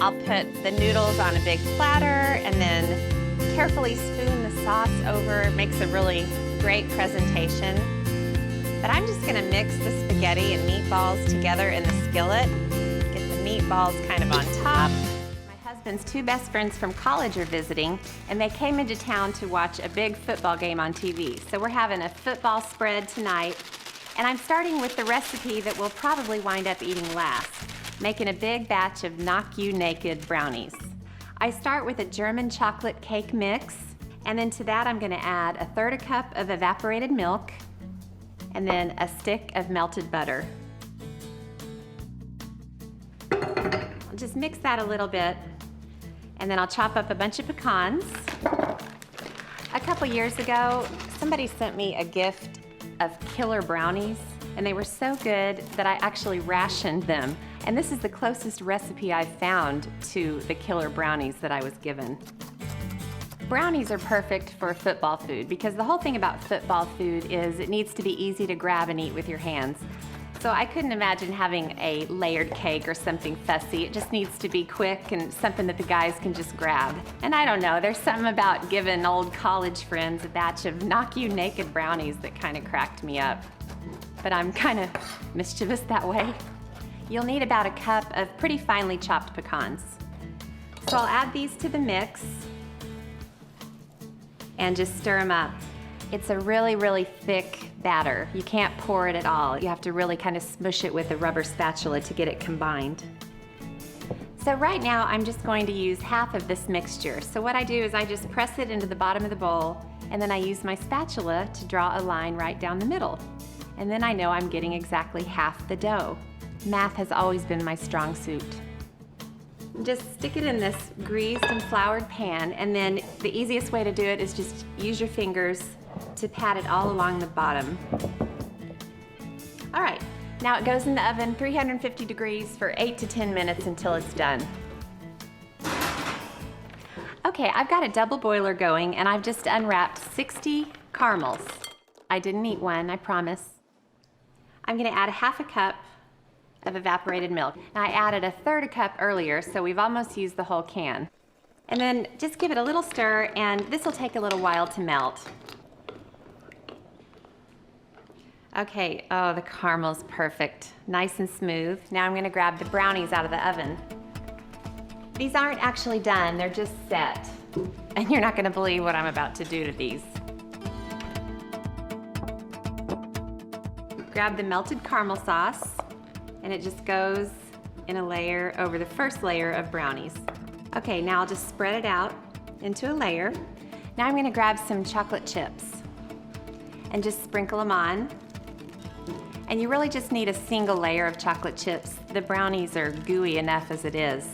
I'll put the noodles on a big platter and then carefully spoon the sauce over. It makes a really great presentation. But I'm just gonna mix the spaghetti and meatballs together in the skillet. Get the meatballs kind of on top. My husband's two best friends from college are visiting, and they came into town to watch a big football game on TV. So we're having a football spread tonight, and I'm starting with the recipe that we'll probably wind up eating last, making a big batch of knock you naked brownies. I start with a German chocolate cake mix, and then to that I'm gonna add 1/3 cup of evaporated milk, and then a stick of melted butter. I'll just mix that a little bit, and then I'll chop up a bunch of pecans. A couple years ago, somebody sent me a gift of killer brownies, and they were so good that I actually rationed them. And this is the closest recipe I've found to the killer brownies that I was given. Brownies are perfect for football food because the whole thing about football food is it needs to be easy to grab and eat with your hands. So I couldn't imagine having a layered cake or something fussy. It just needs to be quick and something that the guys can just grab. And I don't know, there's something about giving old college friends a batch of knock you naked brownies that kind of cracked me up. But I'm kind of mischievous that way. You'll need about a cup of pretty finely chopped pecans. So I'll add these to the mix and just stir them up. It's a really, really thick batter. You can't pour it at all. You have to really kind of smush it with a rubber spatula to get it combined. So right now I'm just going to use half of this mixture. So what I do is I just press it into the bottom of the bowl, and then I use my spatula to draw a line right down the middle. And then I know I'm getting exactly half the dough. Math has always been my strong suit. Just stick it in this greased and floured pan, and then the easiest way to do it is just use your fingers to pat it all along the bottom. All right, now it goes in the oven 350 degrees for 8 to 10 minutes until it's done. Okay, I've got a double boiler going, and I've just unwrapped 60 caramels. I didn't eat one, I promise. I'm gonna add 1/2 cup of evaporated milk. Now I added 1/3 cup earlier, so we've almost used the whole can. And then just give it a little stir, and this will take a little while to melt. Okay, oh, the caramel's perfect. Nice and smooth. Now I'm gonna grab the brownies out of the oven. These aren't actually done, they're just set. And you're not gonna believe what I'm about to do to these. Grab the melted caramel sauce, and it just goes in a layer over the first layer of brownies. Okay, now I'll just spread it out into a layer. Now I'm gonna grab some chocolate chips and just sprinkle them on. And you really just need a single layer of chocolate chips. The brownies are gooey enough as it is.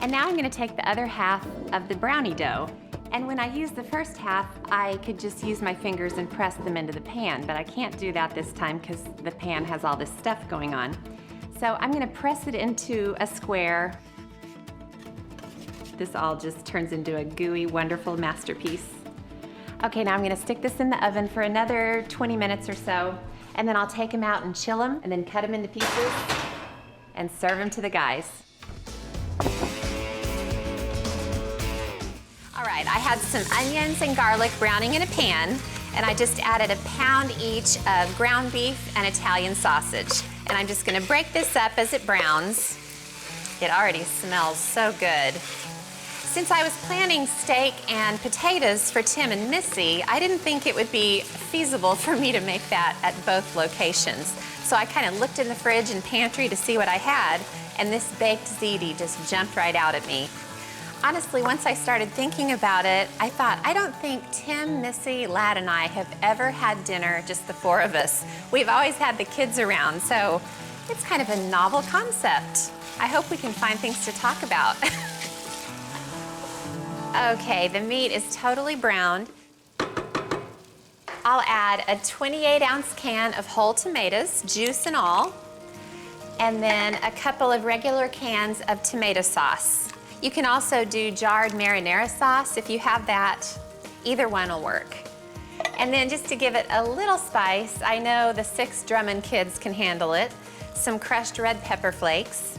And now I'm gonna take the other half of the brownie dough. And when I use the first half, I could just use my fingers and press them into the pan, but I can't do that this time because the pan has all this stuff going on. So I'm gonna press it into a square. This all just turns into a gooey, wonderful masterpiece. Okay, now I'm gonna stick this in the oven for another 20 minutes or so, and then I'll take them out and chill them, and then cut them into pieces and serve them to the guys. All right, I had some onions and garlic browning in a pan, and I just added 1 pound each of ground beef and Italian sausage. And I'm just gonna break this up as it browns. It already smells so good. Since I was planning steak and potatoes for Tim and Missy, I didn't think it would be feasible for me to make that at both locations. So I kind of looked in the fridge and pantry to see what I had, and this baked ziti just jumped right out at me. Honestly, once I started thinking about it, I thought, I don't think Tim, Missy, Lad, and I have ever had dinner, just the four of us. We've always had the kids around, so it's kind of a novel concept. I hope we can find things to talk about. Okay, the meat is totally browned. I'll add a 28-ounce can of whole tomatoes, juice and all, and then a couple of regular cans of tomato sauce. You can also do jarred marinara sauce if you have that. Either one will work. And then just to give it a little spice, I know the 6 Drummond kids can handle it, some crushed red pepper flakes,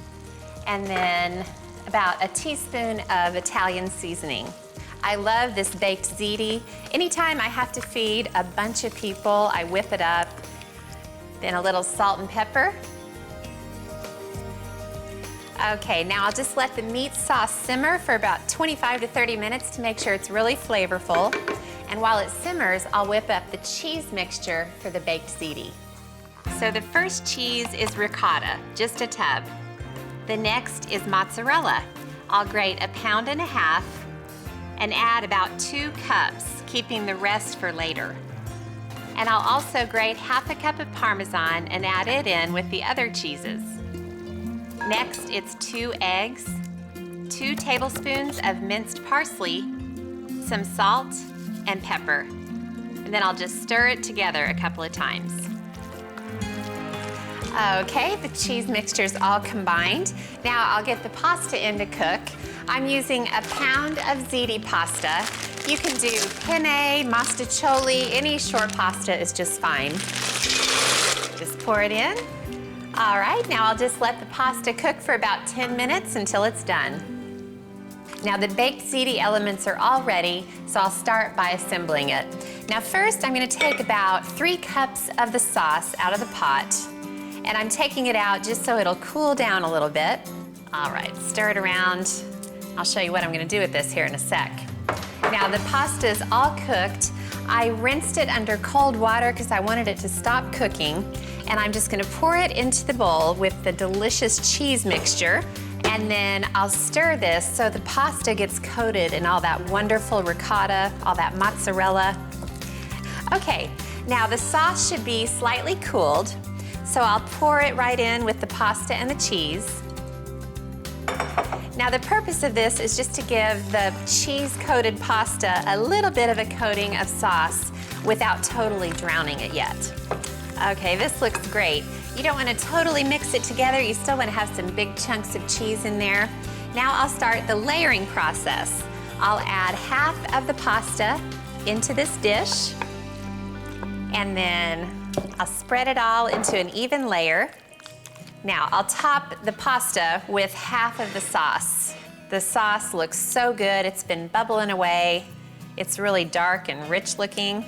and then about a teaspoon of Italian seasoning. I love this baked ziti. Anytime I have to feed a bunch of people, I whip it up. Then a little salt and pepper. Okay, now I'll just let the meat sauce simmer for about 25 to 30 minutes to make sure it's really flavorful. And while it simmers, I'll whip up the cheese mixture for the baked ziti. So the first cheese is ricotta, just a tub. The next is mozzarella. I'll grate 1.5 pounds and add about 2 cups, keeping the rest for later. And I'll also grate 1/2 cup of Parmesan and add it in with the other cheeses. Next, it's 2 eggs, 2 tablespoons of minced parsley, some salt, and pepper. And then I'll just stir it together a couple of times. Okay, the cheese mixture's all combined. Now I'll get the pasta in to cook. I'm using 1 pound of ziti pasta. You can do penne, mostaccioli, any short pasta is just fine. Just pour it in. All right, now I'll just let the pasta cook for about 10 minutes until it's done. Now the baked ziti elements are all ready, so I'll start by assembling it. Now first, I'm gonna take about 3 cups of the sauce out of the pot, and I'm taking it out just so it'll cool down a little bit. All right, stir it around. I'll show you what I'm gonna do with this here in a sec. Now the pasta is all cooked. I rinsed it under cold water because I wanted it to stop cooking, and I'm just gonna pour it into the bowl with the delicious cheese mixture, and then I'll stir this so the pasta gets coated in all that wonderful ricotta, all that mozzarella. Okay, now the sauce should be slightly cooled, so I'll pour it right in with the pasta and the cheese. Now the purpose of this is just to give the cheese-coated pasta a little bit of a coating of sauce without totally drowning it yet. Okay, this looks great. You don't want to totally mix it together. You still want to have some big chunks of cheese in there. Now I'll start the layering process. I'll add 1/2 of the pasta into this dish, and then I'll spread it all into an even layer. Now, I'll top the pasta with 1/2 of the sauce. The sauce looks so good. It's been bubbling away. It's really dark and rich looking.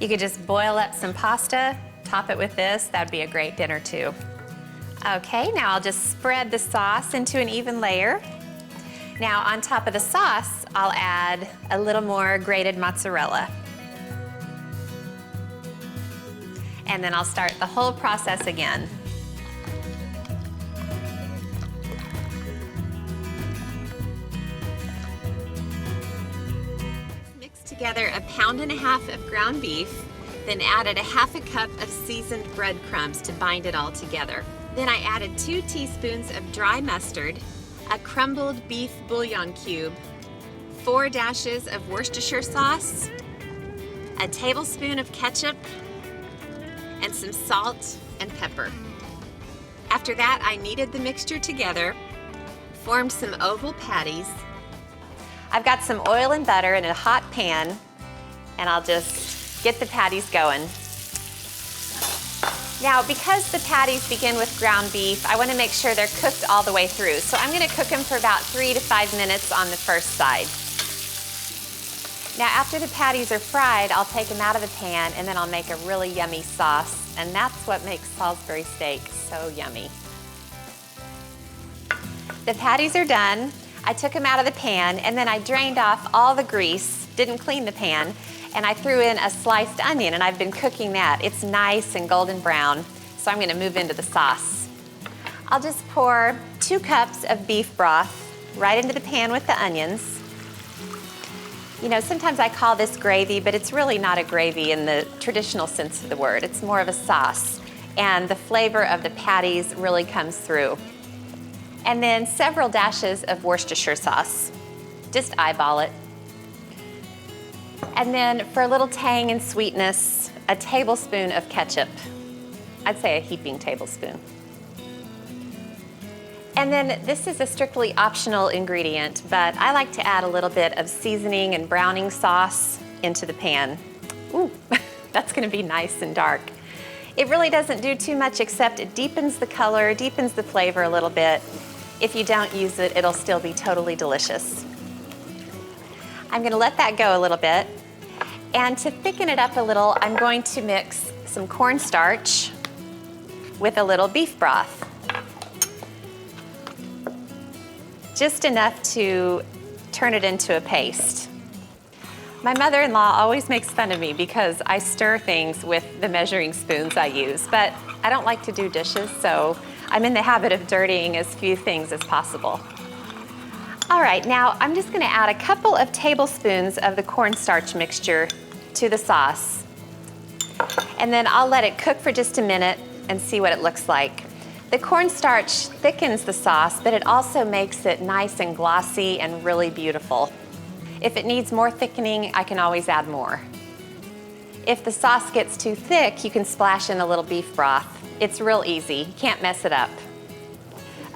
You could just boil up some pasta, top it with this. That'd be a great dinner too. Okay, now I'll just spread the sauce into an even layer. Now, on top of the sauce, I'll add a little more grated mozzarella. And then I'll start the whole process again. Together 1.5 pounds of ground beef, then added 1/2 cup of seasoned breadcrumbs to bind it all together. Then I added 2 teaspoons of dry mustard, a crumbled beef bouillon cube, 4 dashes of Worcestershire sauce, a tablespoon of ketchup, and some salt and pepper. After that, I kneaded the mixture together, formed some oval patties. I've got some oil and butter in a hot pan, and I'll just get the patties going. Now, because the patties begin with ground beef, I want to make sure they're cooked all the way through. So I'm going to cook them for about 3 to 5 minutes on the first side. Now, after the patties are fried, I'll take them out of the pan, and then I'll make a really yummy sauce, and that's what makes Salisbury steak so yummy. The patties are done. I took them out of the pan, and then I drained off all the grease, didn't clean the pan, and I threw in a sliced onion, and I've been cooking that. It's nice and golden brown. so I'm gonna move into the sauce. I'll just pour 2 cups of beef broth right into the pan with the onions. You know, sometimes I call this gravy, but it's really not a gravy in the traditional sense of the word. It's more of a sauce, and the flavor of the patties really comes through. And then several dashes of Worcestershire sauce. Just eyeball it. And then for a little tang and sweetness, a tablespoon of ketchup. I'd say a heaping tablespoon. And then this is a strictly optional ingredient, but I like to add a little bit of seasoning and browning sauce into the pan. Ooh, that's gonna be nice and dark. It really doesn't do too much except it deepens the color, deepens the flavor a little bit. If you don't use it, it'll still be totally delicious. I'm gonna let that go a little bit. And to thicken it up a little, I'm going to mix some cornstarch with a little beef broth. Just enough to turn it into a paste. My mother-in-law always makes fun of me because I stir things with the measuring spoons I use, but I don't like to do dishes, so I'm in the habit of dirtying as few things as possible. All right, now I'm just gonna add a couple of tablespoons of the cornstarch mixture to the sauce. And then I'll let it cook for just a minute and see what it looks like. The cornstarch thickens the sauce, but it also makes it nice and glossy and really beautiful. If it needs more thickening, I can always add more. If the sauce gets too thick, you can splash in a little beef broth. It's real easy, you can't mess it up.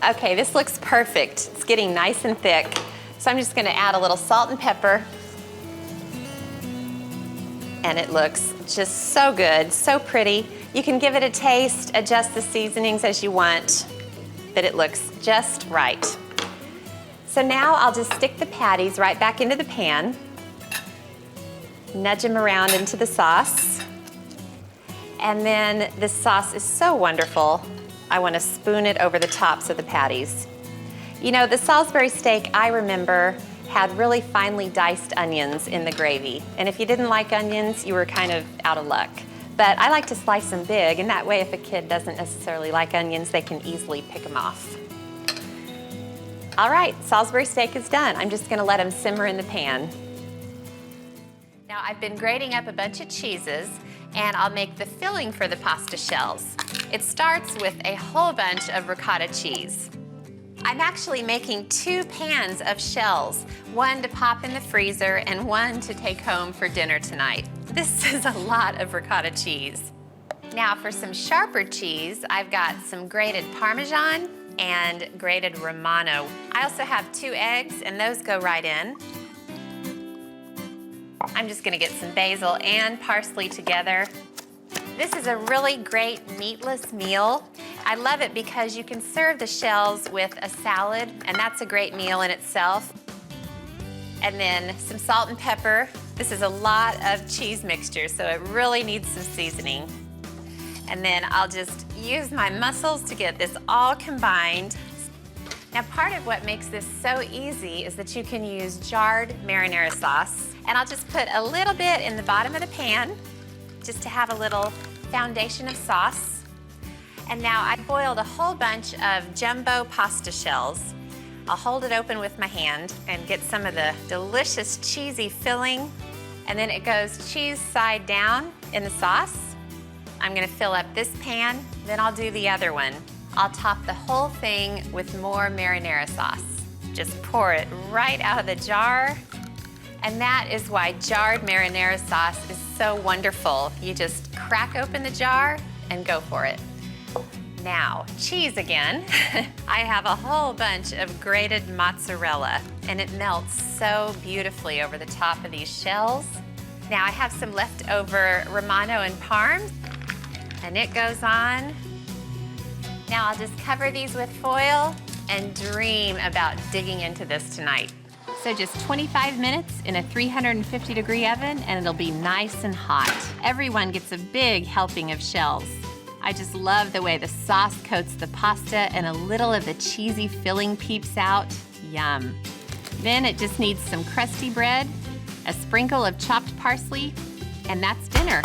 Okay, this looks perfect. It's getting nice and thick. So I'm just gonna add a little salt and pepper. And it looks just so good, so pretty. You can give it a taste, adjust the seasonings as you want, but it looks just right. So now I'll just stick the patties right back into the pan, nudge them around into the sauce, and then this sauce is so wonderful, I want to spoon it over the tops of the patties. You know, the Salisbury steak, I remember, had really finely diced onions in the gravy, and if you didn't like onions, you were kind of out of luck. But I like to slice them big, and that way if a kid doesn't necessarily like onions, they can easily pick them off. All right, Salisbury steak is done. I'm just gonna let them simmer in the pan. Now I've been grating up a bunch of cheeses, and I'll make the filling for the pasta shells. It starts with a whole bunch of ricotta cheese. I'm actually making 2 pans of shells, one to pop in the freezer and one to take home for dinner tonight. This is a lot of ricotta cheese. Now for some sharper cheese, I've got some grated Parmesan and grated Romano. I also have 2 eggs, and those go right in. I'm just gonna get some basil and parsley together. This is a really great meatless meal. I love it because you can serve the shells with a salad, and that's a great meal in itself. And then some salt and pepper. This is a lot of cheese mixture, so it really needs some seasoning. And then I'll just use my muscles to get this all combined. Now, part of what makes this so easy is that you can use jarred marinara sauce. And I'll just put a little bit in the bottom of the pan, just to have a little foundation of sauce. And now I boiled a whole bunch of jumbo pasta shells. I'll hold it open with my hand and get some of the delicious cheesy filling. And then it goes cheese side down in the sauce. I'm gonna fill up this pan, then I'll do the other one. I'll top the whole thing with more marinara sauce. Just pour it right out of the jar. And that is why jarred marinara sauce is so wonderful. You just crack open the jar and go for it. Now, cheese again. I have a whole bunch of grated mozzarella, and it melts so beautifully over the top of these shells. Now I have some leftover Romano and Parm, and it goes on. Now I'll just cover these with foil and dream about digging into this tonight. So just 25 minutes in a 350-degree oven, and it'll be nice and hot. Everyone gets a big helping of shells. I just love the way the sauce coats the pasta and a little of the cheesy filling peeps out. Yum. Then it just needs some crusty bread, a sprinkle of chopped parsley, and that's dinner.